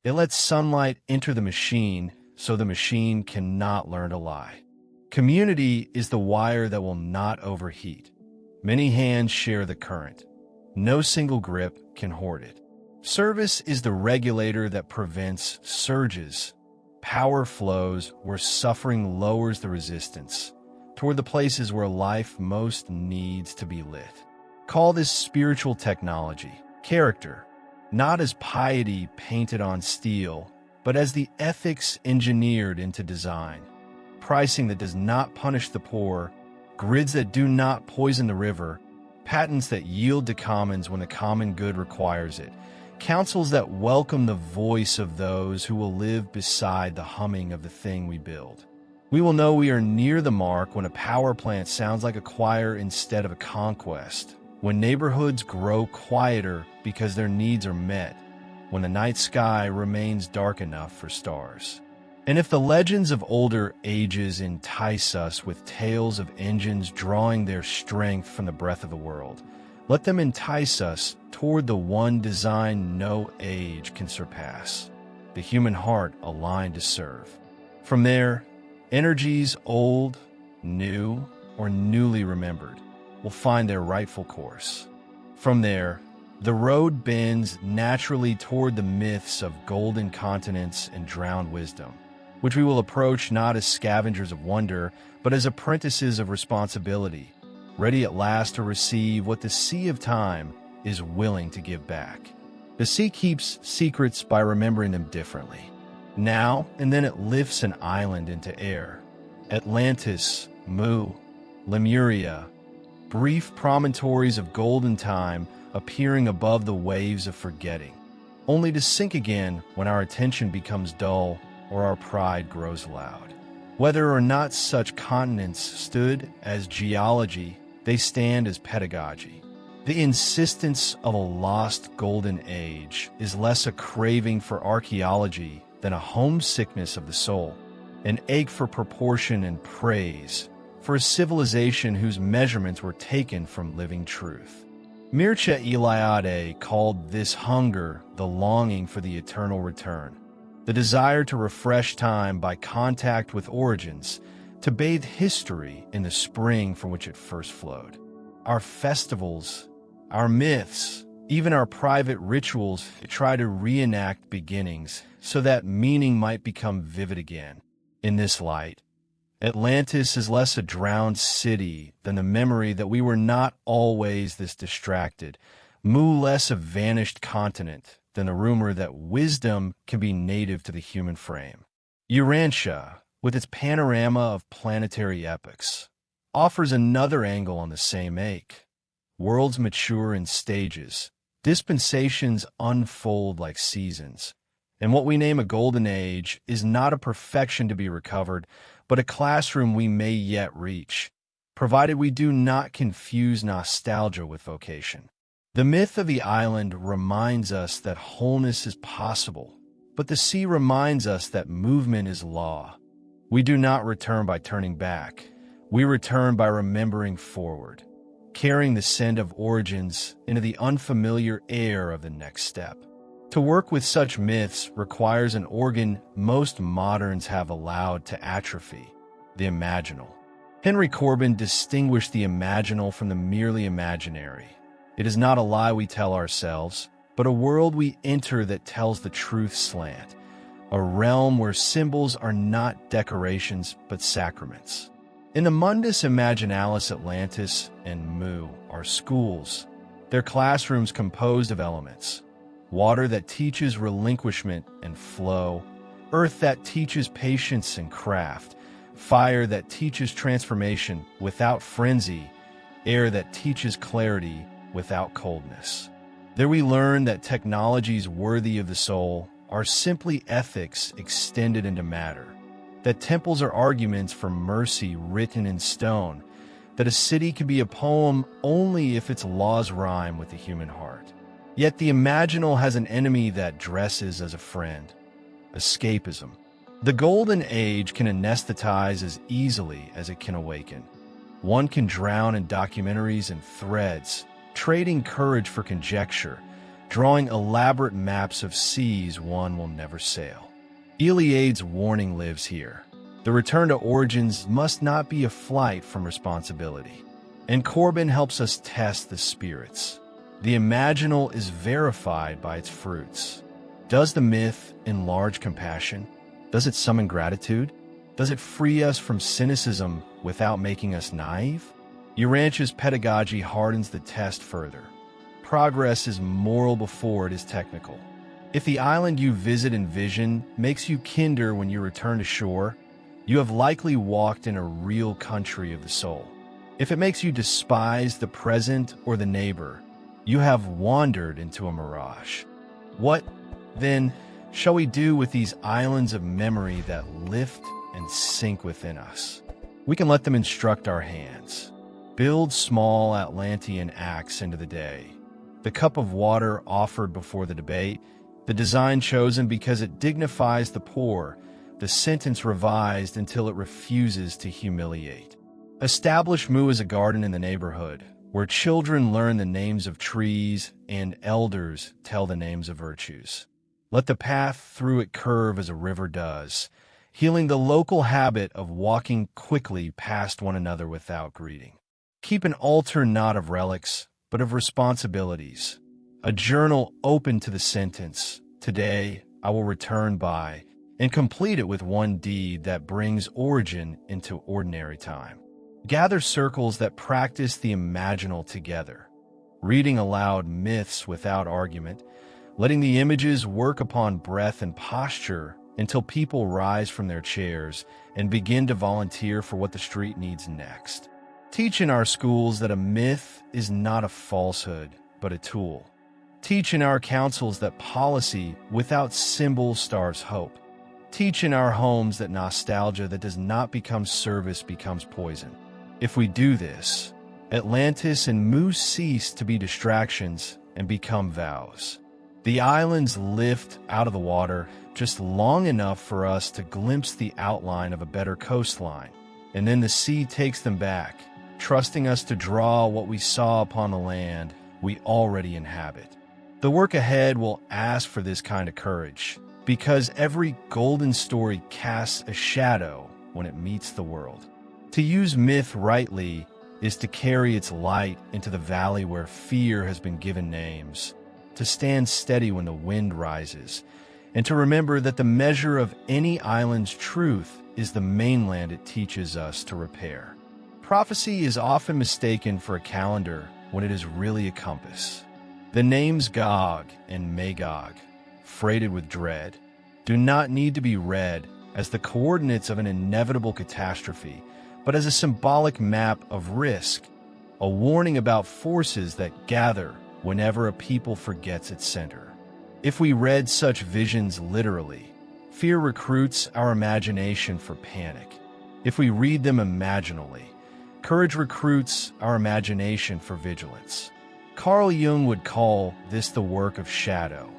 It lets sunlight enter the machine so the machine cannot learn to lie. Community is the wire that will not overheat. Many hands share the current. No single grip can hoard it. Service is the regulator that prevents surges. Power flows where suffering lowers the resistance, toward the places where life most needs to be lit. Call this spiritual technology, character, not as piety painted on steel, but as the ethics engineered into design. Pricing that does not punish the poor, grids that do not poison the river, patents that yield to commons when the common good requires it, councils that welcome the voice of those who will live beside the humming of the thing we build. We will know we are near the mark when a power plant sounds like a choir instead of a conquest, when neighborhoods grow quieter because their needs are met, when the night sky remains dark enough for stars. And if the legends of older ages entice us with tales of engines drawing their strength from the breath of the world, let them entice us toward the one design no age can surpass, the human heart aligned to serve. From there, energies old, new, or newly remembered will find their rightful course. From there, the road bends naturally toward the myths of golden continents and drowned wisdom, which we will approach not as scavengers of wonder, but as apprentices of responsibility, ready at last to receive what the sea of time is willing to give back. The sea keeps secrets by remembering them differently. Now and then it lifts an island into air. Atlantis, Mu, Lemuria, brief promontories of golden time appearing above the waves of forgetting, only to sink again when our attention becomes dull or our pride grows loud. Whether or not such continents stood as geology, they stand as pedagogy. The insistence of a lost golden age is less a craving for archaeology than a homesickness of the soul, an ache for proportion and praise, for a civilization whose measurements were taken from living truth. Mircea Eliade called this hunger the longing for the eternal return, the desire to refresh time by contact with origins, to bathe history in the spring from which it first flowed. Our festivals, our myths, even our private rituals try to reenact beginnings so that meaning might become vivid again. In this light, Atlantis is less a drowned city than the memory that we were not always this distracted, Mu less a vanished continent than the rumor that wisdom can be native to the human frame. Urantia, with its panorama of planetary epochs, offers another angle on the same ache. Worlds mature in stages, dispensations unfold like seasons, and what we name a golden age is not a perfection to be recovered, but a classroom we may yet reach, provided we do not confuse nostalgia with vocation. The myth of the island reminds us that wholeness is possible, but the sea reminds us that movement is law. We do not return by turning back. We return by remembering forward, carrying the scent of origins into the unfamiliar air of the next step. To work with such myths requires an organ most moderns have allowed to atrophy, the imaginal. Henry Corbin distinguished the imaginal from the merely imaginary. It is not a lie we tell ourselves, but a world we enter that tells the truth slant, a realm where symbols are not decorations but sacraments. In the Mundus Imaginalis, Atlantis and Mu are schools, their classrooms composed of elements: water that teaches relinquishment and flow, earth that teaches patience and craft, fire that teaches transformation without frenzy, air that teaches clarity without coldness. There we learn that technologies worthy of the soul are simply ethics extended into matter, that temples are arguments for mercy written in stone, that a city can be a poem only if its laws rhyme with the human heart. Yet the imaginal has an enemy that dresses as a friend: escapism. The golden age can anesthetize as easily as it can awaken. One can drown in documentaries and threads, trading courage for conjecture, drawing elaborate maps of seas one will never sail. Eliade's warning lives here. The return to origins must not be a flight from responsibility. And Corbin helps us test the spirits. The imaginal is verified by its fruits. Does the myth enlarge compassion? Does it summon gratitude? Does it free us from cynicism without making us naive? Urantia's pedagogy hardens the test further. Progress is moral before it is technical. If the island you visit in vision makes you kinder when you return to shore, you have likely walked in a real country of the soul. If it makes you despise the present or the neighbor, you have wandered into a mirage. What, then, shall we do with these islands of memory that lift and sink within us? We can let them instruct our hands. Build small Atlantean acts into the day. The cup of water offered before the debate, the design chosen because it dignifies the poor, the sentence revised until it refuses to humiliate. Establish Mu as a garden in the neighborhood, where children learn the names of trees and elders tell the names of virtues. Let the path through it curve as a river does, healing the local habit of walking quickly past one another without greeting. Keep an altar not of relics, but of responsibilities. A journal open to the sentence, "Today I will return by," and complete it with one deed that brings origin into ordinary time. Gather circles that practice the imaginal together, reading aloud myths without argument, letting the images work upon breath and posture until people rise from their chairs and begin to volunteer for what the street needs next. Teach in our schools that a myth is not a falsehood, but a tool. Teach in our councils that policy without symbol starves hope. Teach in our homes that nostalgia that does not become service becomes poison. If we do this, Atlantis and Moose cease to be distractions and become vows. The islands lift out of the water just long enough for us to glimpse the outline of a better coastline, and then the sea takes them back, trusting us to draw what we saw upon the land we already inhabit. The work ahead will ask for this kind of courage, because every golden story casts a shadow when it meets the world. To use myth rightly is to carry its light into the valley where fear has been given names, to stand steady when the wind rises, and to remember that the measure of any island's truth is the mainland it teaches us to repair. Prophecy is often mistaken for a calendar when it is really a compass. The names Gog and Magog, freighted with dread, do not need to be read as the coordinates of an inevitable catastrophe, but as a symbolic map of risk, a warning about forces that gather whenever a people forgets its center. If we read such visions literally, fear recruits our imagination for panic. If we read them imaginally, courage recruits our imagination for vigilance. Carl Jung would call this the work of shadow,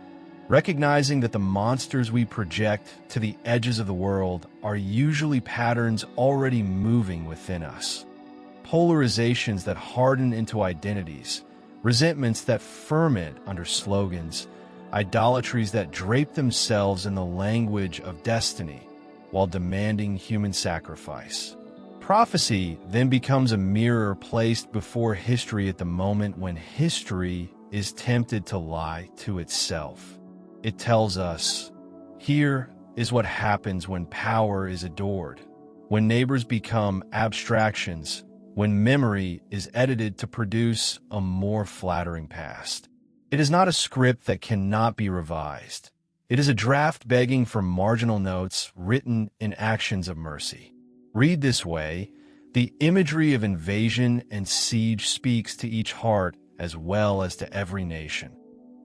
recognizing that the monsters we project to the edges of the world are usually patterns already moving within us. Polarizations that harden into identities, resentments that ferment under slogans, idolatries that drape themselves in the language of destiny while demanding human sacrifice. Prophecy then becomes a mirror placed before history at the moment when history is tempted to lie to itself. It tells us, here is what happens when power is adored, when neighbors become abstractions, when memory is edited to produce a more flattering past. It is not a script that cannot be revised. It is a draft begging for marginal notes written in actions of mercy. Read this way, the imagery of invasion and siege speaks to each heart as well as to every nation.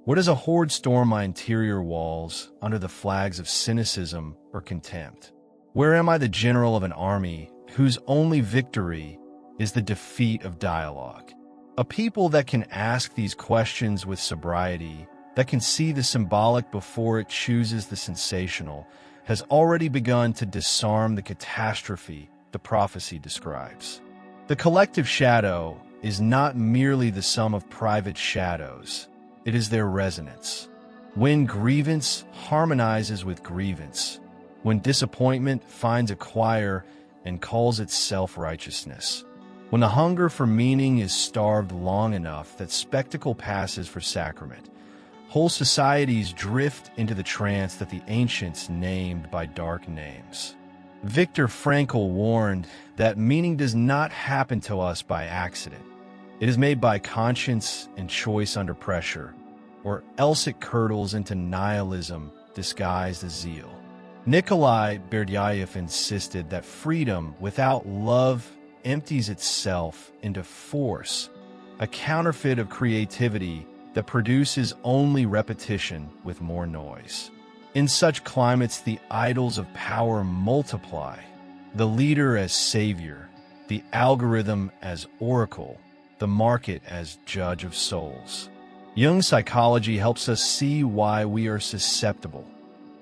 What does a horde storm my interior walls under the flags of cynicism or contempt? Where am I the general of an army whose only victory is the defeat of dialogue? A people that can ask these questions with sobriety, that can see the symbolic before it chooses the sensational, has already begun to disarm the catastrophe the prophecy describes. The collective shadow is not merely the sum of private shadows, it is their resonance. When grievance harmonizes with grievance, when disappointment finds a choir and calls it self-righteousness, when the hunger for meaning is starved long enough that spectacle passes for sacrament, whole societies drift into the trance that the ancients named by dark names. Viktor Frankl warned that meaning does not happen to us by accident. It is made by conscience and choice under pressure, or else it curdles into nihilism disguised as zeal. Nikolai Berdyaev insisted that freedom without love empties itself into force, a counterfeit of creativity that produces only repetition with more noise. In such climates, the idols of power multiply, the leader as savior, the algorithm as oracle, the market as judge of souls. Jung's psychology helps us see why we are susceptible.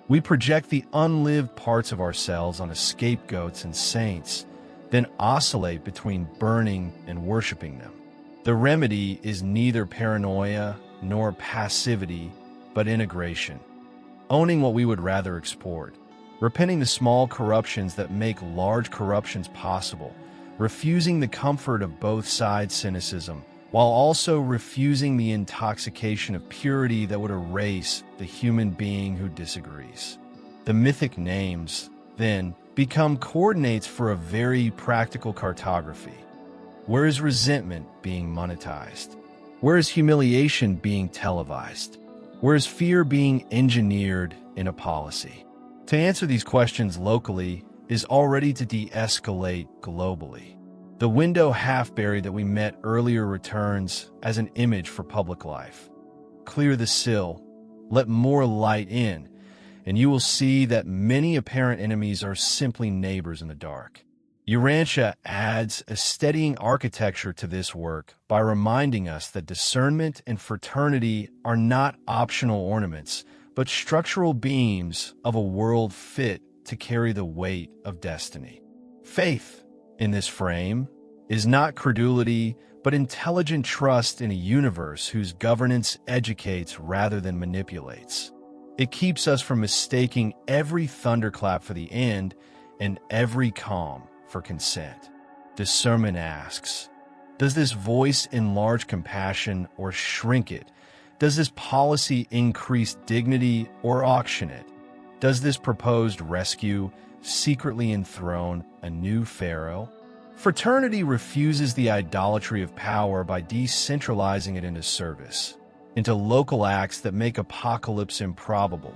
We project the unlived parts of ourselves onto scapegoats and saints, then oscillate between burning and worshiping them. The remedy is neither paranoia nor passivity, but integration. Owning what we would rather export, repenting the small corruptions that make large corruptions possible, refusing the comfort of both sides' cynicism, while also refusing the intoxication of purity that would erase the human being who disagrees. The mythic names, then, become coordinates for a very practical cartography. Where is resentment being monetized? Where is humiliation being televised? Where is fear being engineered in a policy? To answer these questions locally is already to de-escalate globally. The window half-buried that we met earlier returns as an image for public life. Clear the sill, let more light in, and you will see that many apparent enemies are simply neighbors in the dark. Urantia adds a steadying architecture to this work by reminding us that discernment and fraternity are not optional ornaments, but structural beams of a world fit to carry the weight of destiny. Faith, in this frame, is not credulity, but intelligent trust in a universe whose governance educates rather than manipulates. It keeps us from mistaking every thunderclap for the end and every calm for consent. Discernment asks, does this voice enlarge compassion or shrink it? Does this policy increase dignity or auction it? Does this proposed rescue secretly enthrone a new pharaoh? Fraternity refuses the idolatry of power by decentralizing it into service, into local acts that make apocalypse improbable,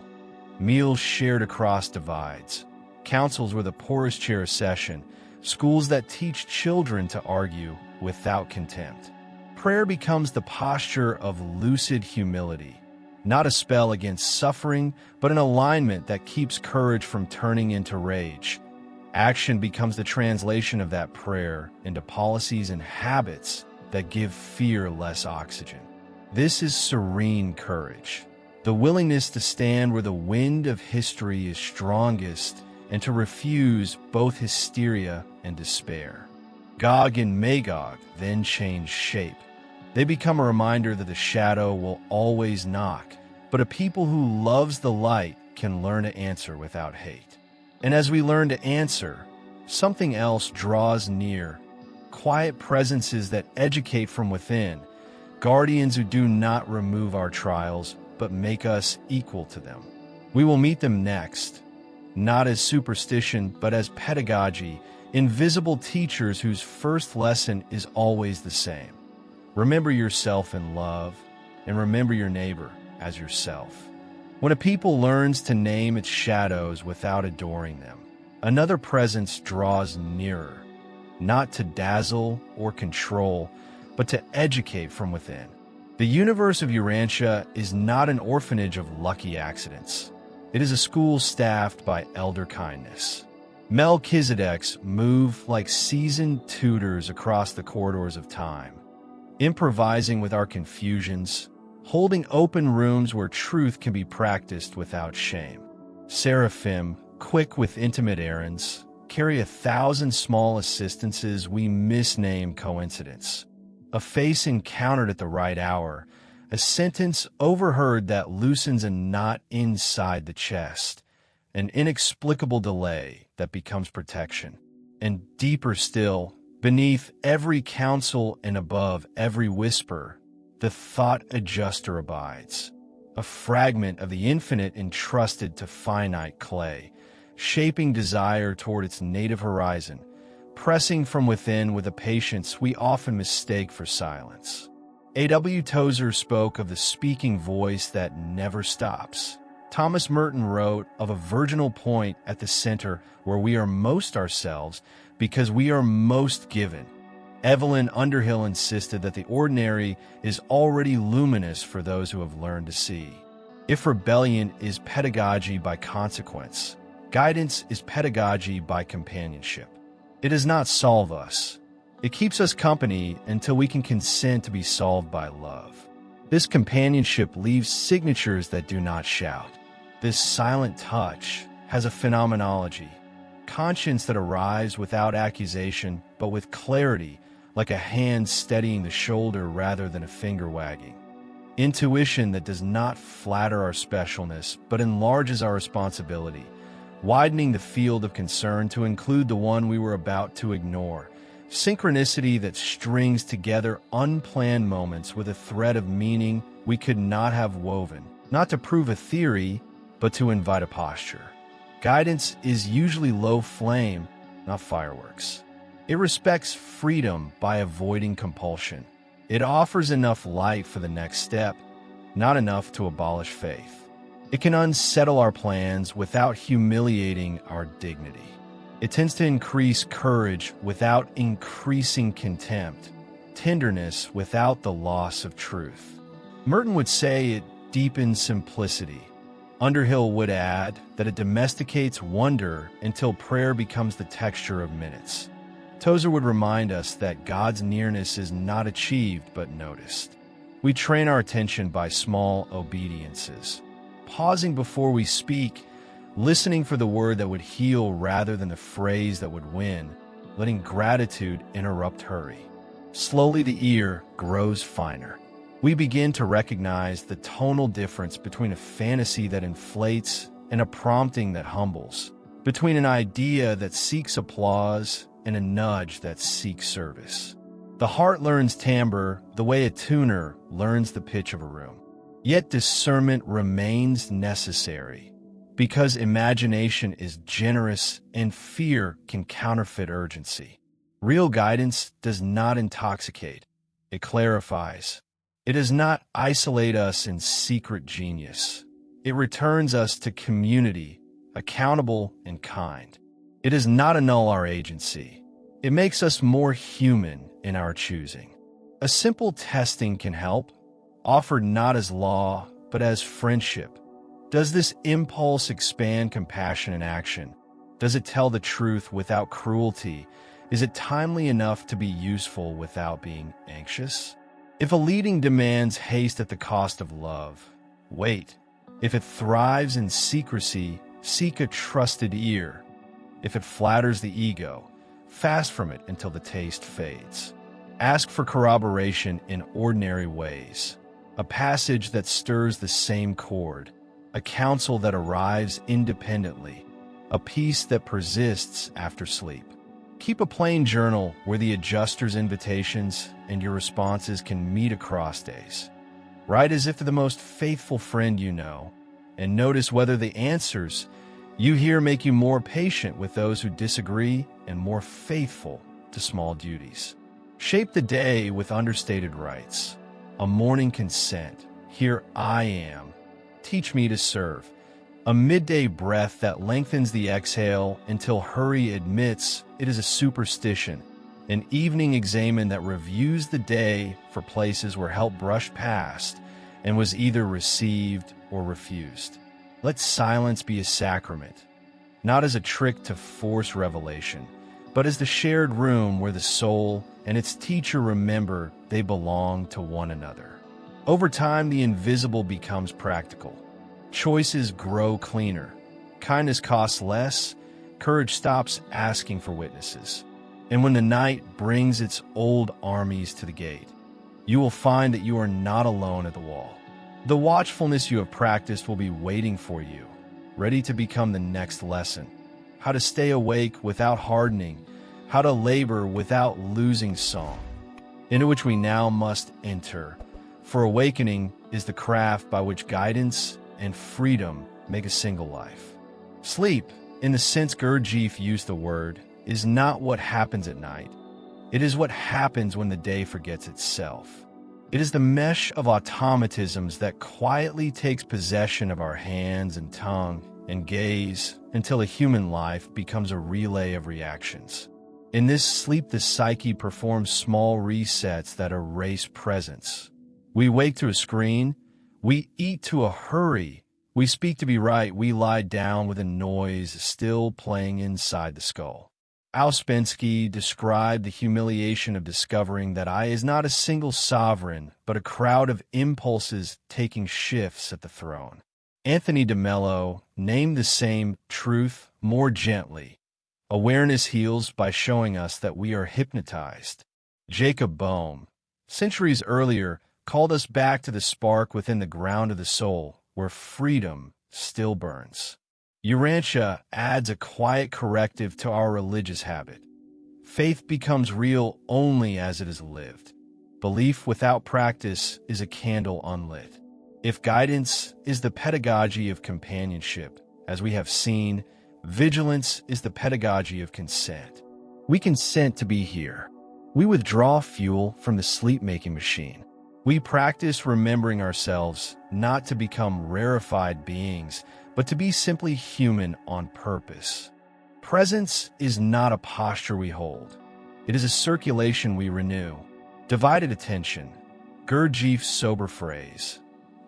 meals shared across divides, councils where the poorest chair a session, schools that teach children to argue without contempt. Prayer becomes the posture of lucid humility, not a spell against suffering, but an alignment that keeps courage from turning into rage. Action becomes the translation of that prayer into policies and habits that give fear less oxygen. This is serene courage, the willingness to stand where the wind of history is strongest and to refuse both hysteria and despair. Gog and Magog then change shape. They become a reminder that the shadow will always knock, but a people who loves the light can learn to answer without hate. And as we learn to answer, something else draws near. Quiet presences that educate from within, guardians who do not remove our trials, but make us equal to them. We will meet them next, not as superstition, but as pedagogy, invisible teachers whose first lesson is always the same. Remember yourself in love, and remember your neighbor as yourself. When a people learns to name its shadows without adoring them, another presence draws nearer, not to dazzle or control, but to educate from within. The universe of Urantia is not an orphanage of lucky accidents. It is a school staffed by elder kindness. Melchizedeks move like seasoned tutors across the corridors of time, improvising with our confusions, holding open rooms where truth can be practiced without shame. Seraphim, quick with intimate errands, carry 1,000 small assistances we misname coincidence. A face encountered at the right hour, a sentence overheard that loosens a knot inside the chest, an inexplicable delay that becomes protection. And deeper still, beneath every counsel and above every whisper, the thought adjuster abides, a fragment of the infinite entrusted to finite clay, shaping desire toward its native horizon, pressing from within with a patience we often mistake for silence. A.W. Tozer spoke of the speaking voice that never stops. Thomas Merton wrote of a virginal point at the center where we are most ourselves because we are most given. Evelyn Underhill insisted that the ordinary is already luminous for those who have learned to see. If rebellion is pedagogy by consequence, guidance is pedagogy by companionship. It does not solve us. It keeps us company until we can consent to be solved by love. This companionship leaves signatures that do not shout. This silent touch has a phenomenology, conscience that arrives without accusation, but with clarity, like a hand steadying the shoulder rather than a finger wagging. Intuition that does not flatter our specialness, but enlarges our responsibility, widening the field of concern to include the one we were about to ignore. Synchronicity that strings together unplanned moments with a thread of meaning we could not have woven, not to prove a theory, but to invite a posture. Guidance is usually low flame, not fireworks. It respects freedom by avoiding compulsion. It offers enough light for the next step, not enough to abolish faith. It can unsettle our plans without humiliating our dignity. It tends to increase courage without increasing contempt, tenderness without the loss of truth. Merton would say it deepens simplicity. Underhill would add that it domesticates wonder until prayer becomes the texture of minutes. Tozer would remind us that God's nearness is not achieved but noticed. We train our attention by small obediences, pausing before we speak, listening for the word that would heal rather than the phrase that would win, letting gratitude interrupt hurry. Slowly the ear grows finer. We begin to recognize the tonal difference between a fantasy that inflates and a prompting that humbles, between an idea that seeks applause and a nudge that seeks service. The heart learns timbre the way a tuner learns the pitch of a room. Yet discernment remains necessary, because imagination is generous and fear can counterfeit urgency. Real guidance does not intoxicate, it clarifies. It does not isolate us in secret genius. It returns us to community, accountable and kind. It does not annul our agency. It makes us more human in our choosing. A simple testing can help, offered not as law, but as friendship. Does this impulse expand compassion in action? Does it tell the truth without cruelty? Is it timely enough to be useful without being anxious? If a leading demands haste at the cost of love, wait. If it thrives in secrecy, seek a trusted ear. If it flatters the ego, fast from it until the taste fades. Ask for corroboration in ordinary ways. A passage that stirs the same chord, a counsel that arrives independently, a peace that persists after sleep. Keep a plain journal where the adjuster's invitations and your responses can meet across days. Write as if to the most faithful friend you know, and notice whether the answers you hear make you more patient with those who disagree and more faithful to small duties. Shape the day with understated rights. A morning consent. Here I am. Teach me to serve. A midday breath that lengthens the exhale until hurry admits it is a superstition. An evening examen that reviews the day for places where help brushed past and was either received or refused. Let silence be a sacrament, not as a trick to force revelation, but as the shared room where the soul and its teacher remember they belong to one another. Over time, the invisible becomes practical. Choices grow cleaner. Kindness costs less. Courage stops asking for witnesses. And when the night brings its old armies to the gate, you will find that you are not alone at the wall. The watchfulness you have practiced will be waiting for you, ready to become the next lesson. How to stay awake without hardening, how to labor without losing song, into which we now must enter. For awakening is the craft by which guidance and freedom make a single life. Sleep, in the sense Gurdjieff used the word, is not what happens at night. It is what happens when the day forgets itself. It is the mesh of automatisms that quietly takes possession of our hands and tongue and gaze until a human life becomes a relay of reactions. In this sleep, the psyche performs small resets that erase presence. We wake to a screen. We eat to a hurry. We speak to be right. We lie down with a noise still playing inside the skull. Ouspensky described the humiliation of discovering that I is not a single sovereign, but a crowd of impulses taking shifts at the throne. Anthony de Mello named the same truth more gently. Awareness heals by showing us that we are hypnotized. Jacob Boehme, centuries earlier, called us back to the spark within the ground of the soul, where freedom still burns. Urantia adds a quiet corrective to our religious habit. Faith becomes real only as it is lived. Belief without practice is a candle unlit. If guidance is the pedagogy of companionship, as we have seen, vigilance is the pedagogy of consent. We consent to be here. We withdraw fuel from the sleep-making machine. We practice remembering ourselves not to become rarefied beings, but to be simply human on purpose. Presence is not a posture we hold. It is a circulation we renew. Divided attention, Gurdjieff's sober phrase,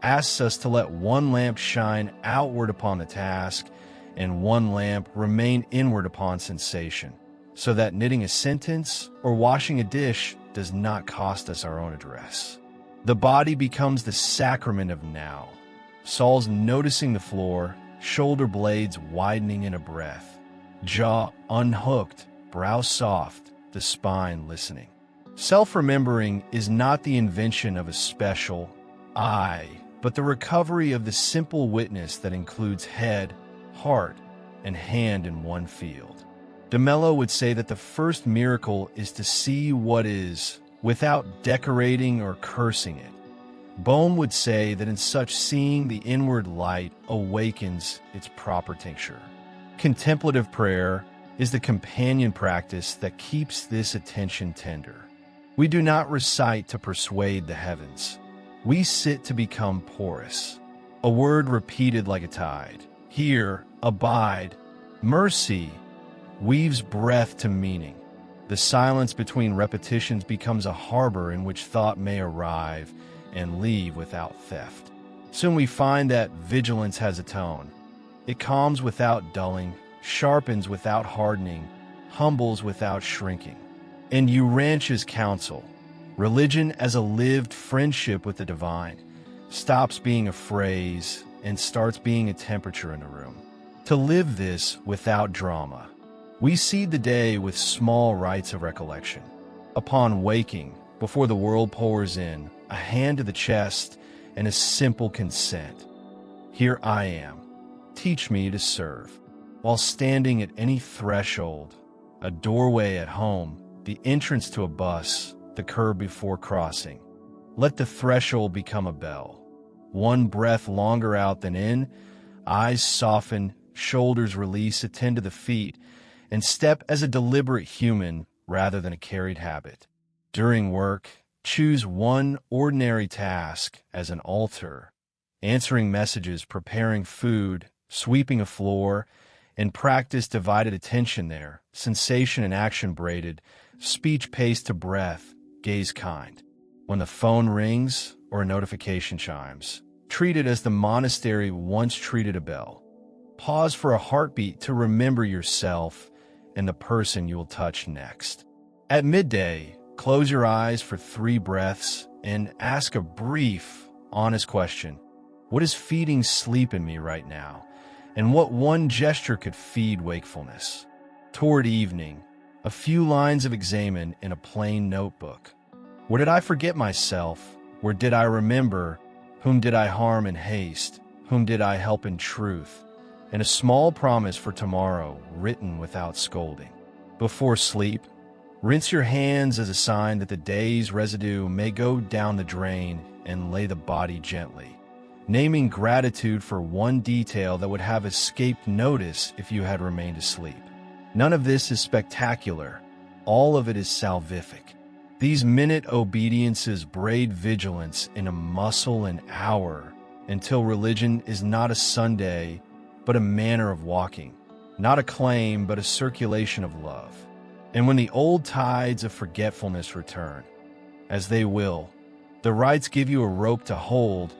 asks us to let one lamp shine outward upon the task and one lamp remain inward upon sensation, so that knitting a sentence or washing a dish does not cost us our own address. The body becomes the sacrament of now. Saul's noticing the floor, shoulder blades widening in a breath, jaw unhooked, brow soft, the spine listening. Self-remembering is not the invention of a special I, but the recovery of the simple witness that includes head, heart, and hand in one field. De Mello would say that the first miracle is to see what is, without decorating or cursing it. Bohm would say that in such seeing the inward light awakens its proper tincture. Contemplative prayer is the companion practice that keeps this attention tender. We do not recite to persuade the heavens. We sit to become porous. A word repeated like a tide. Here, abide, mercy, weaves breath to meaning. The silence between repetitions becomes a harbor in which thought may arrive and leave without theft. Soon we find that vigilance has a tone. It calms without dulling, sharpens without hardening, humbles without shrinking. In Urantia's counsel, religion as a lived friendship with the divine stops being a phrase and starts being a temperature in a room. To live this without drama, we seed the day with small rites of recollection. Upon waking, before the world pours in, a hand to the chest and a simple consent. Here I am. Teach me to serve. While standing at any threshold, a doorway at home, the entrance to a bus, the curb before crossing, let the threshold become a bell. One breath longer out than in, eyes soften, shoulders release, attend to the feet, and step as a deliberate human rather than a carried habit. During work, choose one ordinary task as an altar, answering messages, preparing food, sweeping a floor, and practice divided attention there, sensation and action braided, speech paced to breath, gaze kind. When the phone rings or a notification chimes, treat it as the monastery once treated a bell. Pause for a heartbeat to remember yourself and the person you will touch next. At midday, close your eyes for 3 breaths and ask a brief, honest question. What is feeding sleep in me right now? And what one gesture could feed wakefulness? Toward evening, a few lines of examen in a plain notebook. Where did I forget myself? Where did I remember? Whom did I harm in haste? Whom did I help in truth? And a small promise for tomorrow, written without scolding. Before sleep, rinse your hands as a sign that the day's residue may go down the drain and lay the body gently, naming gratitude for one detail that would have escaped notice if you had remained asleep. None of this is spectacular. All of it is salvific. These minute obediences braid vigilance in a muscle an hour until religion is not a Sunday, but a manner of walking, not a claim, but a circulation of love. And when the old tides of forgetfulness return, as they will, the rites give you a rope to hold,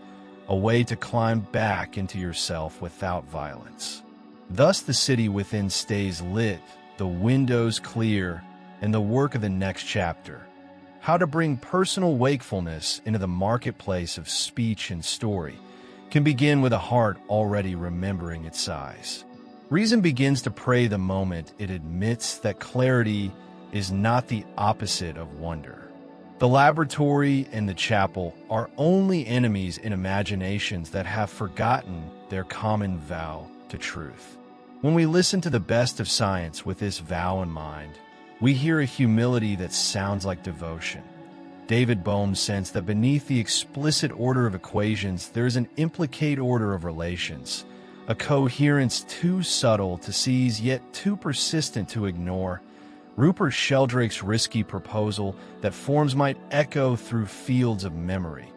a way to climb back into yourself without violence. Thus the city within stays lit, the windows clear, and the work of the next chapter. How to bring personal wakefulness into the marketplace of speech and story can begin with a heart already remembering its size. Reason begins to pray the moment it admits that clarity is not the opposite of wonder. The laboratory and the chapel are only enemies in imaginations that have forgotten their common vow to truth. When we listen to the best of science with this vow in mind, we hear a humility that sounds like devotion. David Bohm sensed that beneath the explicit order of equations, there is an implicate order of relations, a coherence too subtle to seize yet too persistent to ignore, Rupert Sheldrake's risky proposal that forms might echo through fields of memory,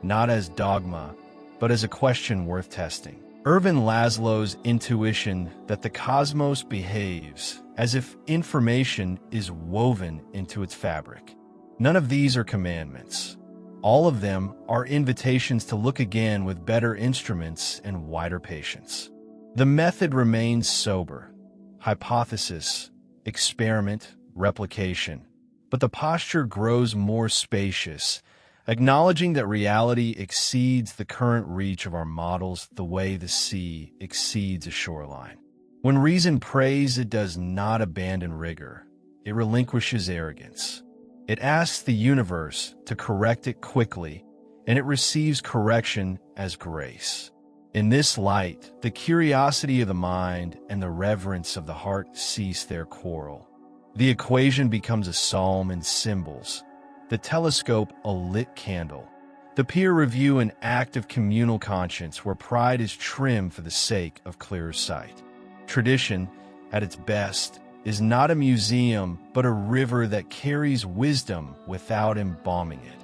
not as dogma, but as a question worth testing. Ervin Laszlo's intuition that the cosmos behaves as if information is woven into its fabric. None of these are commandments. All of them are invitations to look again with better instruments and wider patience. The method remains sober: hypothesis, experiment, replication. But the posture grows more spacious, acknowledging that reality exceeds the current reach of our models the way the sea exceeds a shoreline. When reason prays, it does not abandon rigor. It relinquishes arrogance. It asks the universe to correct it quickly, and it receives correction as grace. In this light, the curiosity of the mind and the reverence of the heart cease their quarrel. The equation becomes a psalm in symbols, the telescope a lit candle, the peer review an act of communal conscience where pride is trimmed for the sake of clearer sight. Tradition, at its best, is not a museum but a river that carries wisdom without embalming it.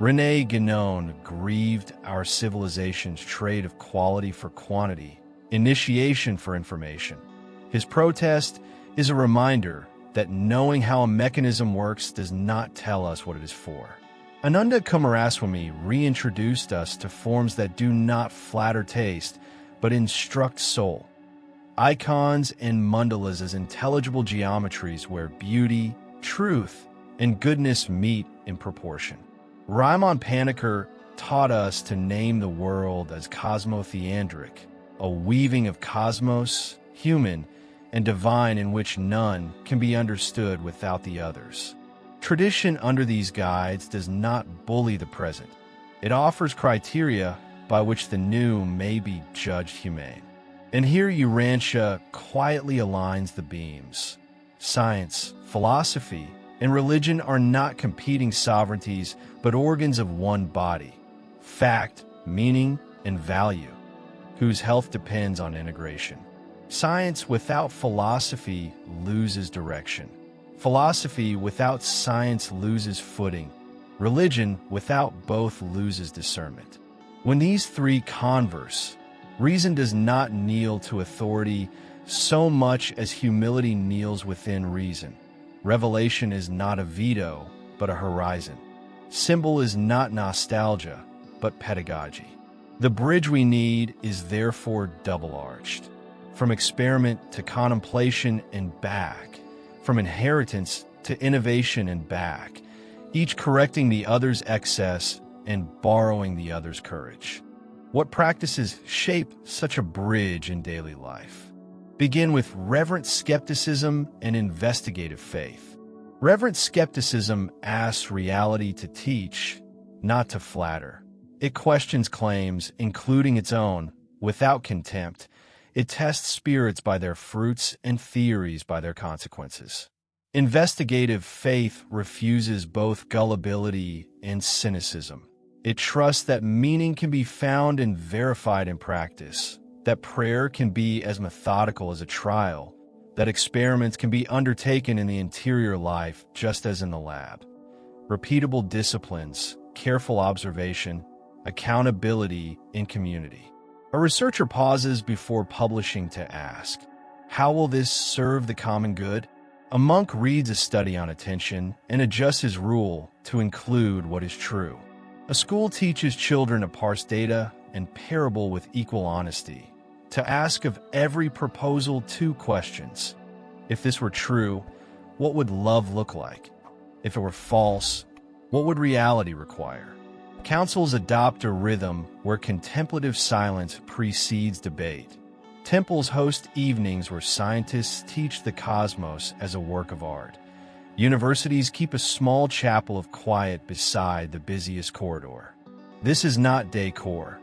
René Guénon grieved our civilization's trade of quality for quantity, initiation for information. His protest is a reminder that knowing how a mechanism works does not tell us what it is for. Ananda Kumaraswamy reintroduced us to forms that do not flatter taste, but instruct soul. Icons and mandalas as intelligible geometries where beauty, truth, and goodness meet in proportion. Raimon Panikkar taught us to name the world as cosmotheandric, a weaving of cosmos, human, and divine in which none can be understood without the others. Tradition under these guides does not bully the present. It offers criteria by which the new may be judged humane. And here Urantia quietly aligns the beams. Science, philosophy, and religion are not competing sovereignties, but organs of one body. Fact, meaning, and value, whose health depends on integration. Science without philosophy loses direction. Philosophy without science loses footing. Religion without both loses discernment. When these three converse, reason does not kneel to authority so much as humility kneels within reason. Revelation is not a veto, but a horizon. Symbol is not nostalgia, but pedagogy. The bridge we need is therefore double-arched. From experiment to contemplation and back, from inheritance to innovation and back, each correcting the other's excess and borrowing the other's courage. What practices shape such a bridge in daily life? Begin with reverent skepticism and investigative faith. Reverent skepticism asks reality to teach, not to flatter. It questions claims, including its own, without contempt. It tests spirits by their fruits and theories by their consequences. Investigative faith refuses both gullibility and cynicism. It trusts that meaning can be found and verified in practice, that prayer can be as methodical as a trial, that experiments can be undertaken in the interior life just as in the lab. Repeatable disciplines, careful observation, accountability in community. A researcher pauses before publishing to ask, how will this serve the common good? A monk reads a study on attention and adjusts his rule to include what is true. A school teaches children to parse data and parable with equal honesty, to ask of every proposal 2 questions. If this were true, what would love look like? If it were false, what would reality require? Councils adopt a rhythm where contemplative silence precedes debate. Temples host evenings where scientists teach the cosmos as a work of art. Universities keep a small chapel of quiet beside the busiest corridor. This is not decor.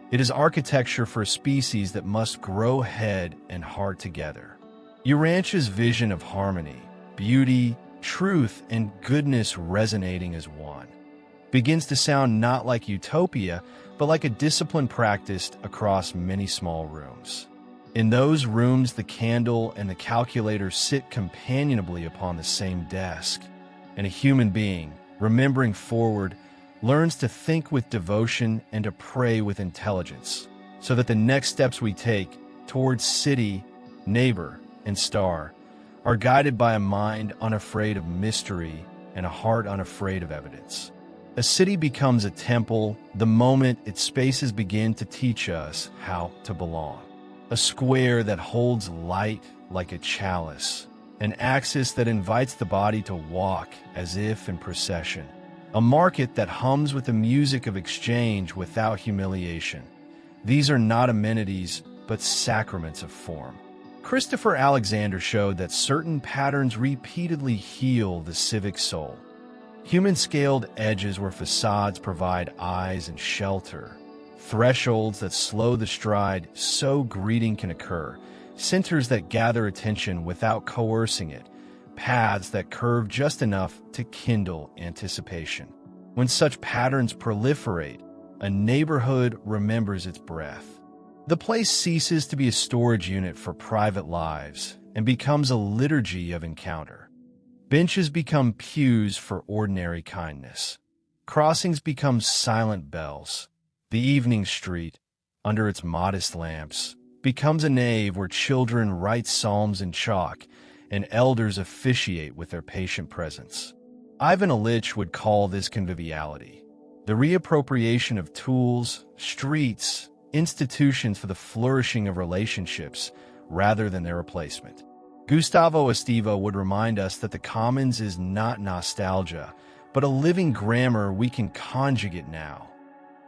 It is architecture for a species that must grow head and heart together. Urantia's vision of harmony, beauty, truth, and goodness resonating as one begins to sound not like utopia, but like a discipline practiced across many small rooms. In those rooms, the candle and the calculator sit companionably upon the same desk, and a human being, remembering forward, learns to think with devotion and to pray with intelligence, so that the next steps we take towards city, neighbor, and star are guided by a mind unafraid of mystery and a heart unafraid of evidence. A city becomes a temple the moment its spaces begin to teach us how to belong. A square that holds light like a chalice, an axis that invites the body to walk as if in procession, a market that hums with the music of exchange without humiliation. These are not amenities, but sacraments of form. Christopher Alexander showed that certain patterns repeatedly heal the civic soul. Human scaled edges where facades provide eyes and shelter, thresholds that slow the stride so greeting can occur, centers that gather attention without coercing it, paths that curve just enough to kindle anticipation. When such patterns proliferate, a neighborhood remembers its breath. The place ceases to be a storage unit for private lives and becomes a liturgy of encounter. Benches become pews for ordinary kindness. Crossings become silent bells. The evening street, under its modest lamps, becomes a nave where children write psalms in chalk and elders officiate with their patient presence. Ivan Illich would call this conviviality, the reappropriation of tools, streets, institutions for the flourishing of relationships rather than their replacement. Gustavo Estivo would remind us that the commons is not nostalgia, but a living grammar we can conjugate now.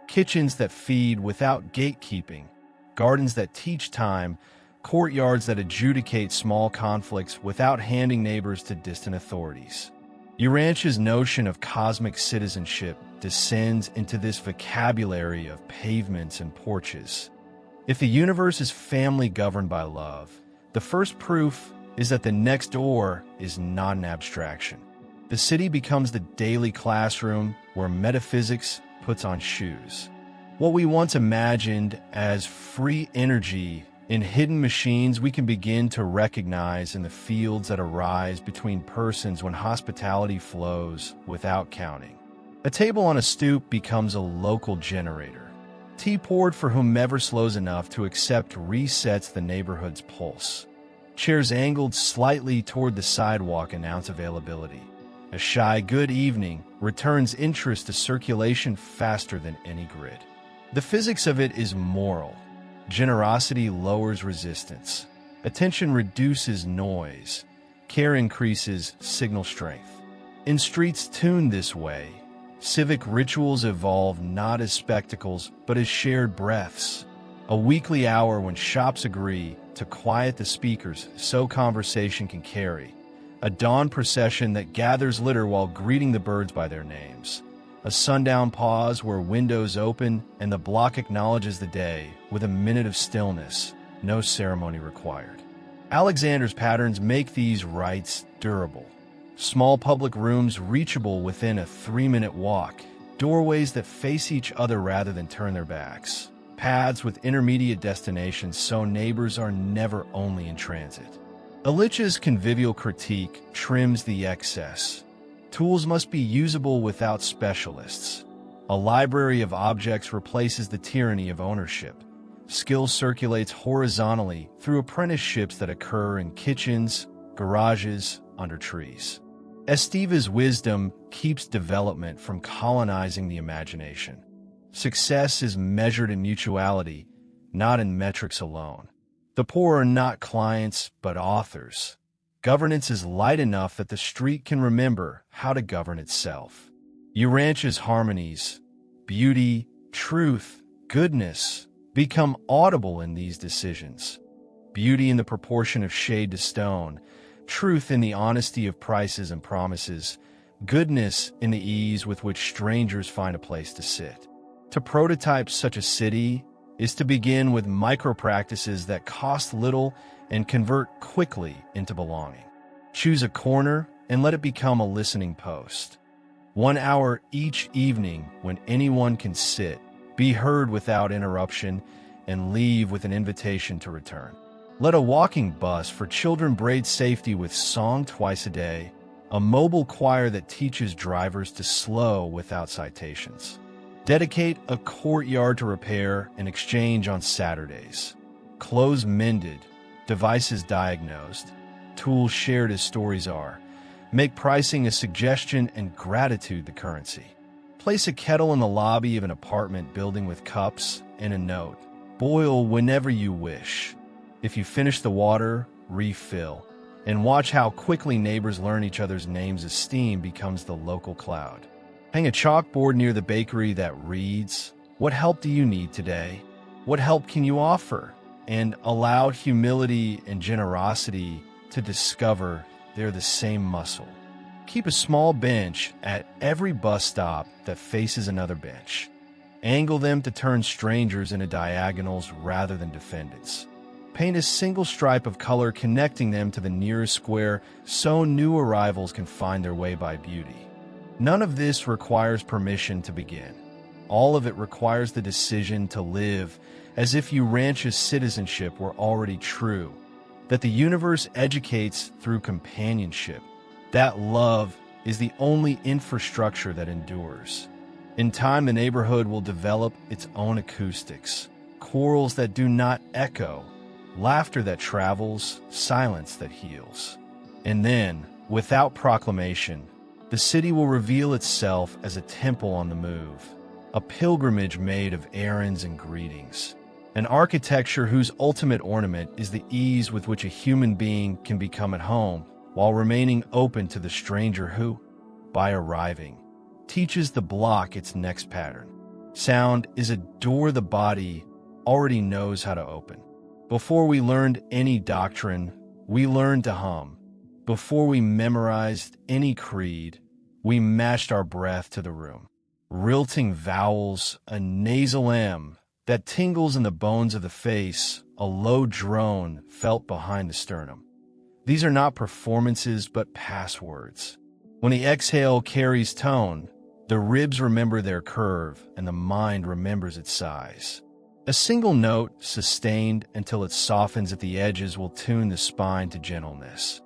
Kitchens that feed without gatekeeping, gardens that teach time, courtyards that adjudicate small conflicts without handing neighbors to distant authorities. Urantia's notion of cosmic citizenship descends into this vocabulary of pavements and porches. If the universe is family governed by love, the first proof is that the next door is not an abstraction. The city becomes the daily classroom where metaphysics puts on shoes. What we once imagined as free energy in hidden machines we can begin to recognize in the fields that arise between persons when hospitality flows without counting. A table on a stoop becomes a local generator. Tea poured for whomever slows enough to accept resets the neighborhood's pulse. Chairs angled slightly toward the sidewalk announce availability. A shy good evening returns interest to circulation faster than any grid. The physics of it is moral. Generosity lowers resistance. Attention reduces noise. Care increases signal strength. In streets tuned this way, civic rituals evolve not as spectacles, but as shared breaths. A weekly hour when shops agree to quiet the speakers so conversation can carry. A dawn procession that gathers litter while greeting the birds by their names. A sundown pause where windows open and the block acknowledges the day with a minute of stillness, no ceremony required. Alexander's patterns make these rites durable. Small public rooms reachable within a 3-minute walk, doorways that face each other rather than turn their backs, paths with intermediate destinations so neighbors are never only in transit. Illich's convivial critique trims the excess. Tools must be usable without specialists. A library of objects replaces the tyranny of ownership. Skill circulates horizontally through apprenticeships that occur in kitchens, garages, under trees. Estiva's wisdom keeps development from colonizing the imagination. Success is measured in mutuality, not in metrics alone. The poor are not clients, but authors. Governance is light enough that the street can remember how to govern itself. Urantia's harmonies, beauty, truth, goodness, become audible in these decisions. Beauty in the proportion of shade to stone, truth in the honesty of prices and promises, goodness in the ease with which strangers find a place to sit. To prototype such a city is to begin with micro-practices that cost little and convert quickly into belonging. Choose a corner and let it become a listening post. 1 hour each evening when anyone can sit, be heard without interruption, and leave with an invitation to return. Let a walking bus for children braid safety with song twice a day, a mobile choir that teaches drivers to slow without citations. Dedicate a courtyard to repair and exchange on Saturdays. Clothes mended, devices diagnosed, tools shared as stories are. Make pricing a suggestion and gratitude the currency. Place a kettle in the lobby of an apartment building with cups and a note. Boil whenever you wish. If you finish the water, refill. And watch how quickly neighbors learn each other's names as steam becomes the local cloud. Hang a chalkboard near the bakery that reads, "What help do you need today? What help can you offer?" And allow humility and generosity to discover they're the same muscle. Keep a small bench at every bus stop that faces another bench. Angle them to turn strangers into diagonals rather than defendants. Paint a single stripe of color connecting them to the nearest square so new arrivals can find their way by beauty. None of this requires permission to begin. All of it requires the decision to live as if Urantia's citizenship were already true, that the universe educates through companionship, that love is the only infrastructure that endures. In time, the neighborhood will develop its own acoustics, chorals that do not echo, laughter that travels, silence that heals. And then, without proclamation, the city will reveal itself as a temple on the move, a pilgrimage made of errands and greetings, an architecture whose ultimate ornament is the ease with which a human being can become at home while remaining open to the stranger who, by arriving, teaches the block its next pattern. Sound is a door the body already knows how to open. Before we learned any doctrine, we learned to hum. Before we memorized any creed, we matched our breath to the room. Lilting vowels, a nasal M that tingles in the bones of the face, a low drone felt behind the sternum. These are not performances but passwords. When the exhale carries tone, the ribs remember their curve and the mind remembers its size. A single note, sustained until it softens at the edges, will tune the spine to gentleness.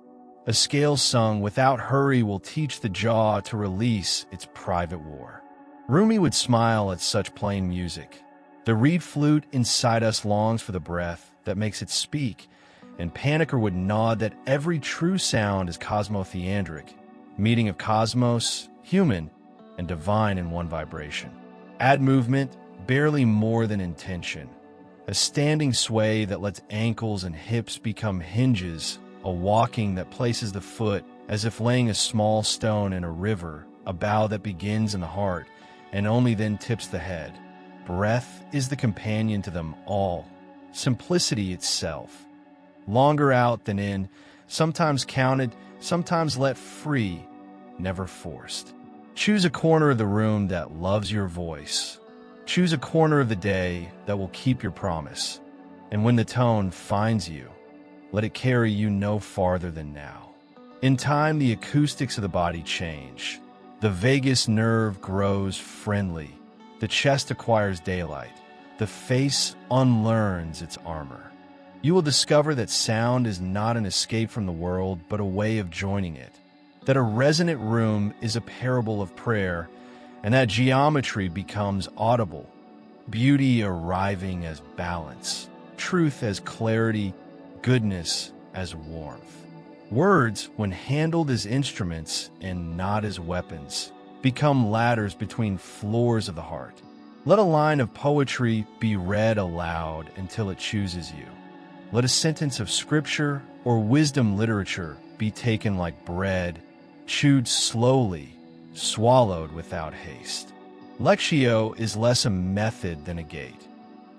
A scale sung without hurry will teach the jaw to release its private war. Rumi would smile at such plain music. The reed flute inside us longs for the breath that makes it speak, and Panicker would nod that every true sound is cosmotheandric, meeting of cosmos, human, and divine in one vibration. Add movement, barely more than intention. A standing sway that lets ankles and hips become hinges, a walking that places the foot as if laying a small stone in a river, a bow that begins in the heart and only then tips the head. Breath is the companion to them all, simplicity itself. Longer out than in, sometimes counted, sometimes let free, never forced. Choose a corner of the room that loves your voice. Choose a corner of the day that will keep your promise. And when the tone finds you, let it carry you no farther than now. In time, the acoustics of the body change. The vagus nerve grows friendly. The chest acquires daylight. The face unlearns its armor. You will discover that sound is not an escape from the world, but a way of joining it. That a resonant room is a parable of prayer, and that geometry becomes audible. Beauty arriving as balance. Truth as clarity. Goodness as warmth. Words, when handled as instruments and not as weapons, become ladders between floors of the heart. Let a line of poetry be read aloud until it chooses you. Let a sentence of scripture or wisdom literature be taken like bread, chewed slowly, swallowed without haste. Lectio is less a method than a gate.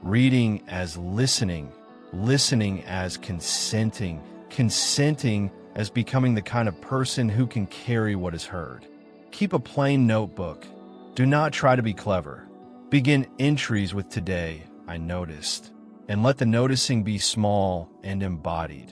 Reading as listening, listening as consenting, consenting as becoming the kind of person who can carry what is heard. Keep a plain notebook. Do not try to be clever. Begin entries with "Today I noticed," and let the noticing be small and embodied.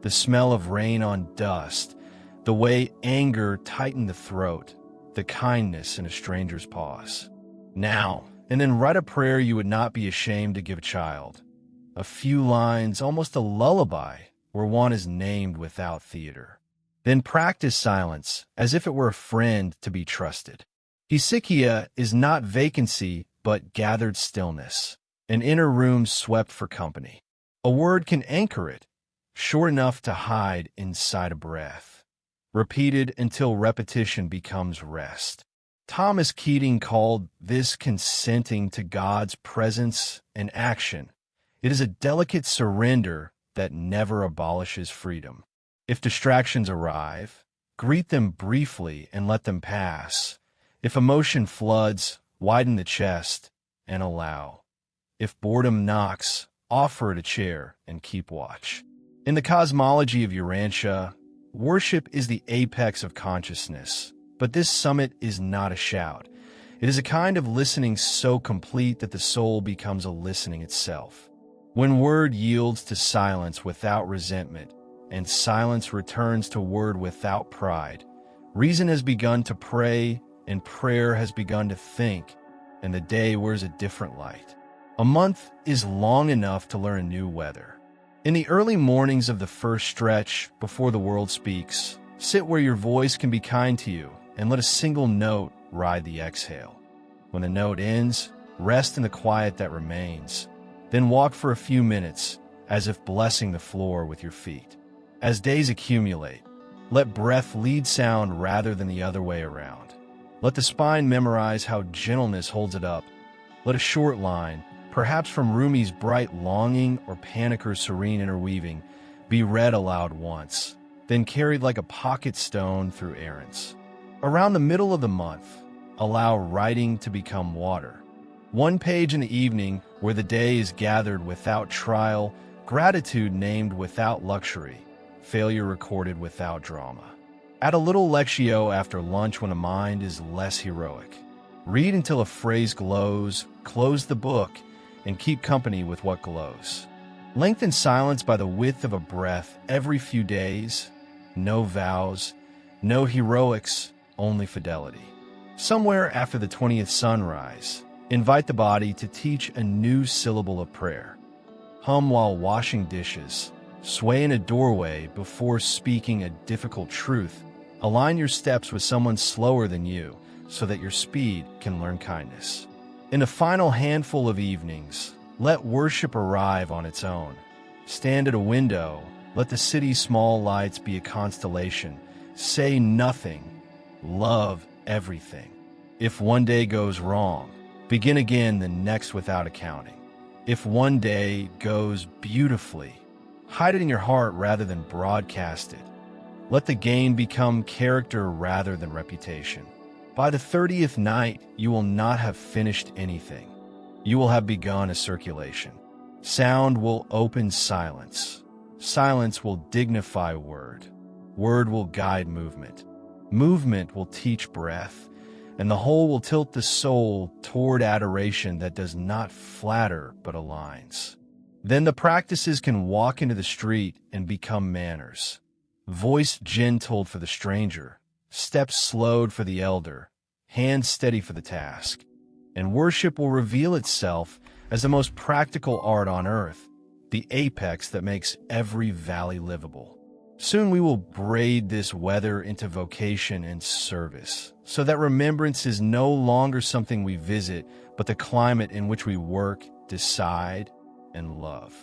The smell of rain on dust, the way anger tightened the throat, the kindness in a stranger's pause. Now, and then write a prayer you would not be ashamed to give a child. A few lines, almost a lullaby, where one is named without theater. Then practice silence, as if it were a friend to be trusted. Hesychia is not vacancy, but gathered stillness, an inner room swept for company. A word can anchor it, short enough to hide inside a breath, repeated until repetition becomes rest. Thomas Keating called this consenting to God's presence and action. It is a delicate surrender that never abolishes freedom. If distractions arrive, greet them briefly and let them pass. If emotion floods, widen the chest and allow. If boredom knocks, offer it a chair and keep watch. In the cosmology of Urantia, worship is the apex of consciousness, but this summit is not a shout. It is a kind of listening so complete that the soul becomes a listening itself. When word yields to silence without resentment, and silence returns to word without pride, reason has begun to pray, and prayer has begun to think, and the day wears a different light. A month is long enough to learn new weather. In the early mornings of the first stretch, before the world speaks, sit where your voice can be kind to you, and let a single note ride the exhale. When the note ends, rest in the quiet that remains. Then walk for a few minutes, as if blessing the floor with your feet. As days accumulate, let breath lead sound rather than the other way around. Let the spine memorize how gentleness holds it up. Let a short line, perhaps from Rumi's bright longing or Paniker's serene interweaving, be read aloud once, then carried like a pocket stone through errands. Around the middle of the month, allow writing to become water. One page in the evening where the day is gathered without trial, gratitude named without luxury, failure recorded without drama. Add a little lectio after lunch when a mind is less heroic. Read until a phrase glows, close the book, and keep company with what glows. Lengthen silence by the width of a breath every few days. No vows, no heroics, only fidelity. Somewhere after the 20th sunrise, invite the body to teach a new syllable of prayer. Hum while washing dishes. Sway in a doorway before speaking a difficult truth. Align your steps with someone slower than you so that your speed can learn kindness. In the final handful of evenings, let worship arrive on its own. Stand at a window, let the city's small lights be a constellation. Say nothing, love everything. If one day goes wrong, begin again the next without accounting. If one day goes beautifully, hide it in your heart rather than broadcast it. Let the gain become character rather than reputation. By the 30th night, you will not have finished anything. You will have begun a circulation. Sound will open silence. Silence will dignify word. Word will guide movement. Movement will teach breath. And the whole will tilt the soul toward adoration that does not flatter but aligns. Then the practices can walk into the street and become manners. Voice gentled for the stranger, steps slowed for the elder, hands steady for the task. And worship will reveal itself as the most practical art on earth, the apex that makes every valley livable. Soon we will braid this weather into vocation and service, so that remembrance is no longer something we visit, but the climate in which we work, decide, and love.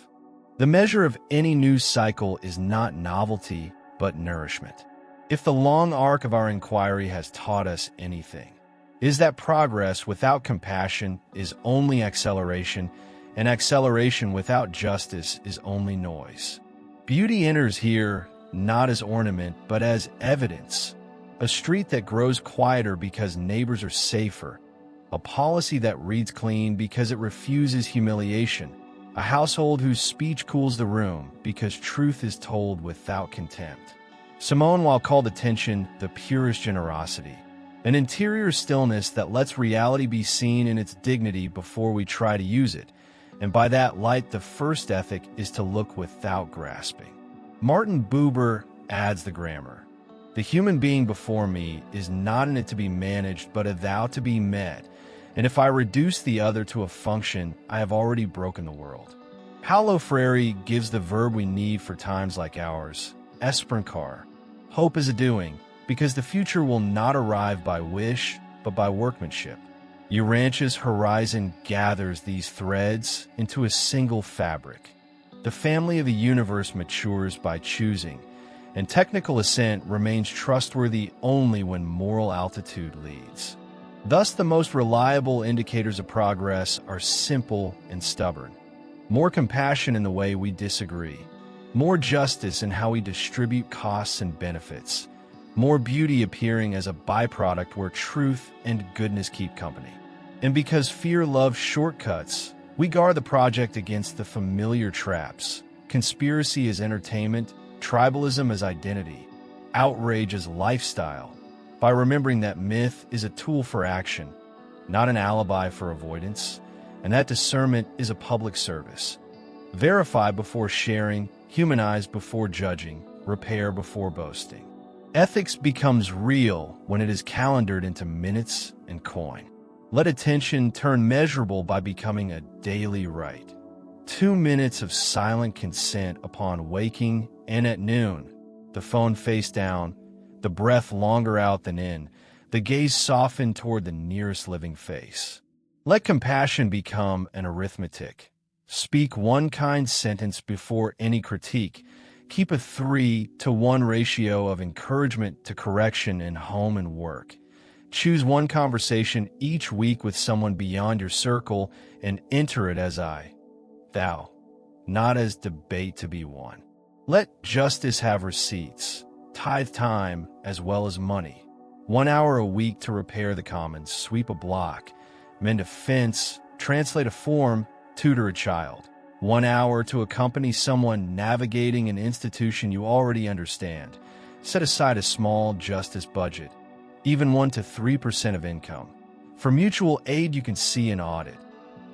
The measure of any news cycle is not novelty, but nourishment. If the long arc of our inquiry has taught us anything, is that progress without compassion is only acceleration, and acceleration without justice is only noise. Beauty enters here not as ornament, but as evidence. A street that grows quieter because neighbors are safer. A policy that reads clean because it refuses humiliation. A household whose speech cools the room because truth is told without contempt. Simone Weil called attention the purest generosity, an interior stillness that lets reality be seen in its dignity before we try to use it, and by that light the first ethic is to look without grasping. Martin Buber adds the grammar. The human being before me is not in it to be managed, but a thou to be met, and if I reduce the other to a function, I have already broken the world. Paulo Freire gives the verb we need for times like ours, esperancar. Hope is a doing, because the future will not arrive by wish, but by workmanship. Urantia's horizon gathers these threads into a single fabric. The family of the universe matures by choosing, and technical ascent remains trustworthy only when moral altitude leads. Thus, the most reliable indicators of progress are simple and stubborn. More compassion in the way we disagree, more justice in how we distribute costs and benefits, more beauty appearing as a byproduct where truth and goodness keep company. And because fear loves shortcuts, we guard the project against the familiar traps. Conspiracy as entertainment, tribalism as identity, outrage as lifestyle, by remembering that myth is a tool for action, not an alibi for avoidance, and that discernment is a public service. Verify before sharing, humanize before judging, repair before boasting. Ethics becomes real when it is calendared into minutes and coin. Let attention turn measurable by becoming a daily right. 2 minutes of silent consent upon waking and at noon, the phone face down, the breath longer out than in, the gaze softened toward the nearest living face. Let compassion become an arithmetic. Speak one kind sentence before any critique. Keep a 3-to-1 ratio of encouragement to correction in home and work. Choose one conversation each week with someone beyond your circle and enter it as I, thou, not as debate to be won. Let justice have receipts, tithe time as well as money. 1 hour a week to repair the commons, sweep a block, mend a fence, translate a form, tutor a child. 1 hour to accompany someone navigating an institution you already understand. Set aside a small justice budget, even 1 to 3% of income. For mutual aid, you can see an audit.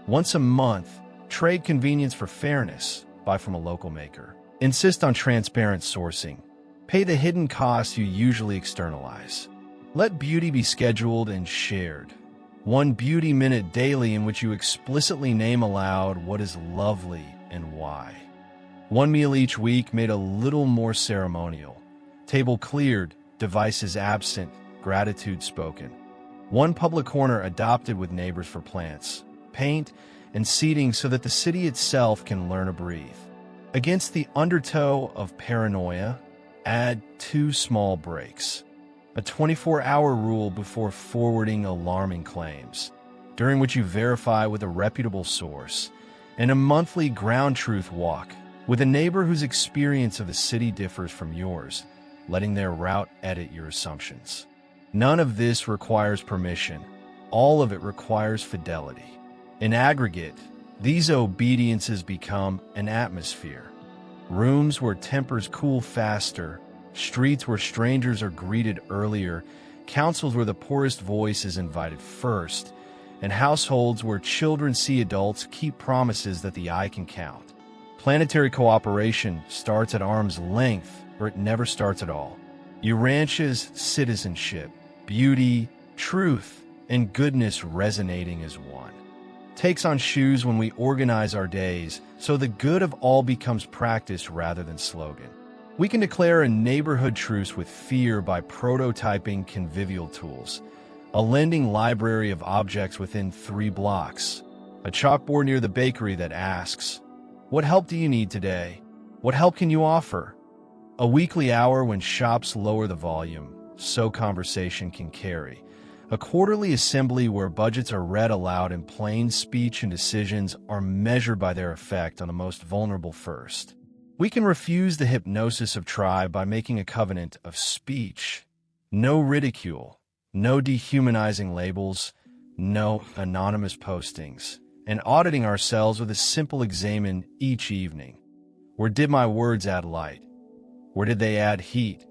Once a month, trade convenience for fairness. Buy from a local maker. Insist on transparent sourcing. Pay the hidden costs you usually externalize. Let beauty be scheduled and shared. 1 beauty minute daily in which you explicitly name aloud what is lovely and why. 1 meal each week made a little more ceremonial. Table cleared, devices absent, gratitude spoken. 1 public corner adopted with neighbors for plants, paint, and seating so that the city itself can learn to breathe. Against the undertow of paranoia, add 2 small breaks. A 24-hour rule before forwarding alarming claims, during which you verify with a reputable source, and a monthly ground truth walk with a neighbor whose experience of the city differs from yours, letting their route edit your assumptions. None of this requires permission. All of it requires fidelity. In aggregate, these obediences become an atmosphere. Rooms where tempers cool faster, streets where strangers are greeted earlier, councils where the poorest voice is invited first, and households where children see adults keep promises that the eye can count. Planetary cooperation starts at arm's length, or it never starts at all. Urantia's citizenship, beauty, truth, and goodness resonating as one, takes on shoes when we organize our days so the good of all becomes practice rather than slogan. We can declare a neighborhood truce with fear by prototyping convivial tools, a lending library of objects within 3 blocks, a chalkboard near the bakery that asks, "What help do you need today? What help can you offer?" A weekly hour when shops lower the volume, so conversation can carry. A quarterly assembly where budgets are read aloud and plain speech and decisions are measured by their effect on the most vulnerable first. We can refuse the hypnosis of tribe by making a covenant of speech. No ridicule, no dehumanizing labels, no anonymous postings, and auditing ourselves with a simple examen each evening. Where did my words add light? Where did they add heat?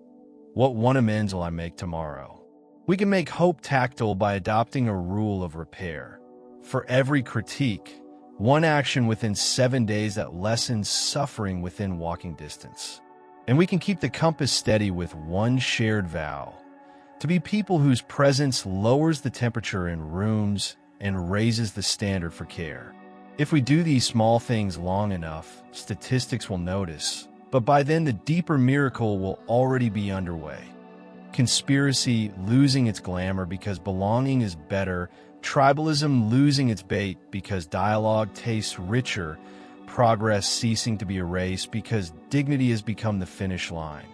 What one amends will I make tomorrow? We can make hope tactile by adopting a rule of repair. For every critique, 1 action within 7 days that lessens suffering within walking distance. And we can keep the compass steady with 1 shared vow, to be people whose presence lowers the temperature in rooms and raises the standard for care. If we do these small things long enough, statistics will notice, but by then the deeper miracle will already be underway. Conspiracy losing its glamour because belonging is better, tribalism losing its bait because dialogue tastes richer, progress ceasing to be a race because dignity has become the finish line.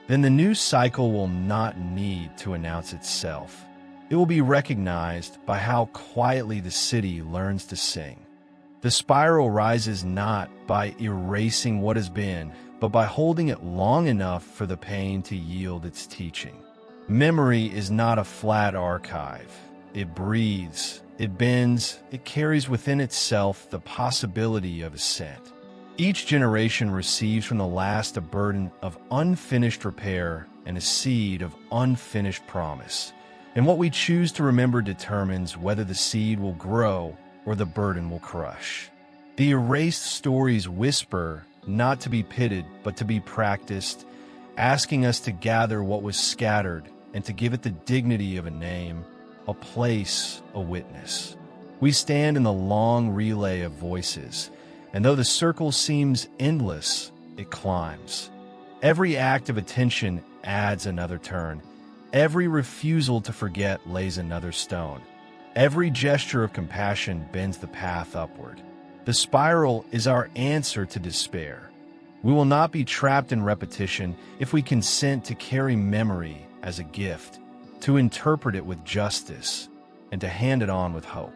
Then the new cycle will not need to announce itself. It will be recognized by how quietly the city learns to sing. The spiral rises not by erasing what has been, but by holding it long enough for the pain to yield its teaching. Memory is not a flat archive. It breathes, it bends, it carries within itself the possibility of ascent. Each generation receives from the last a burden of unfinished repair and a seed of unfinished promise. And what we choose to remember determines whether the seed will grow or the burden will crush. The erased stories whisper, not to be pitted, but to be practiced, asking us to gather what was scattered and to give it the dignity of a name, a place, a witness. We stand in the long relay of voices, and though the circle seems endless, it climbs. Every act of attention adds another turn. Every refusal to forget lays another stone. Every gesture of compassion bends the path upward. The spiral is our answer to despair. We will not be trapped in repetition if we consent to carry memory as a gift, to interpret it with justice, and to hand it on with hope.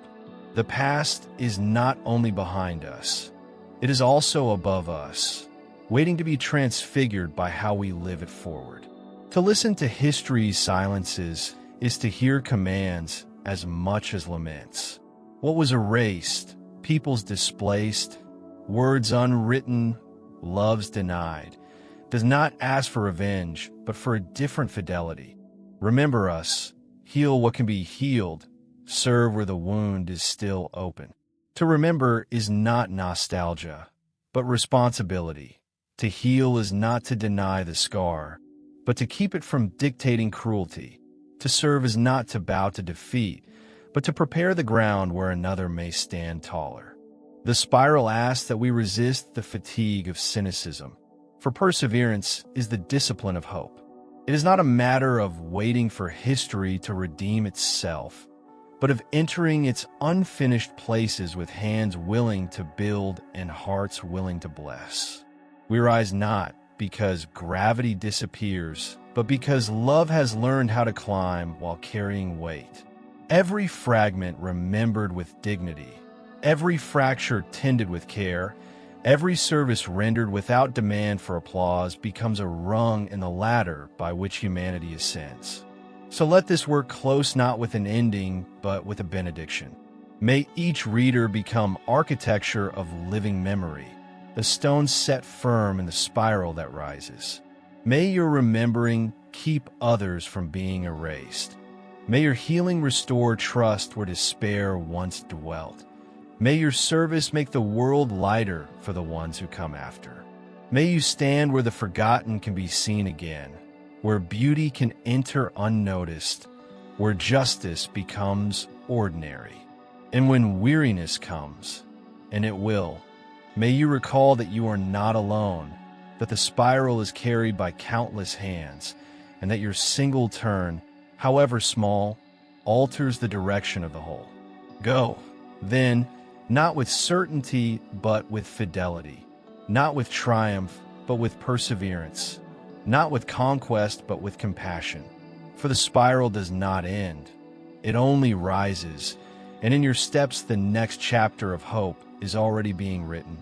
The past is not only behind us, it is also above us, waiting to be transfigured by how we live it forward. To listen to history's silences is to hear commands as much as laments. What was erased, peoples displaced, words unwritten, loves denied, does not ask for revenge, but for a different fidelity. Remember us, heal what can be healed, serve where the wound is still open. To remember is not nostalgia, but responsibility. To heal is not to deny the scar, but to keep it from dictating cruelty. To serve is not to bow to defeat, but to prepare the ground where another may stand taller. The spiral asks that we resist the fatigue of cynicism, for perseverance is the discipline of hope. It is not a matter of waiting for history to redeem itself, but of entering its unfinished places with hands willing to build and hearts willing to bless. We rise not because gravity disappears, but because love has learned how to climb while carrying weight. Every fragment remembered with dignity, every fracture tended with care, every service rendered without demand for applause becomes a rung in the ladder by which humanity ascends. So let this work close not with an ending, but with a benediction. May each reader become architecture of living memory, the stone set firm in the spiral that rises. May your remembering keep others from being erased. May your healing restore trust where despair once dwelt. May your service make the world lighter for the ones who come after. May you stand where the forgotten can be seen again, where beauty can enter unnoticed, where justice becomes ordinary. And when weariness comes, and it will, may you recall that you are not alone, that the spiral is carried by countless hands, and that your single turn, however small, alters the direction of the whole. Go, then, not with certainty, but with fidelity, not with triumph, but with perseverance, not with conquest, but with compassion. For the spiral does not end. It only rises, and in your steps the next chapter of hope is already being written.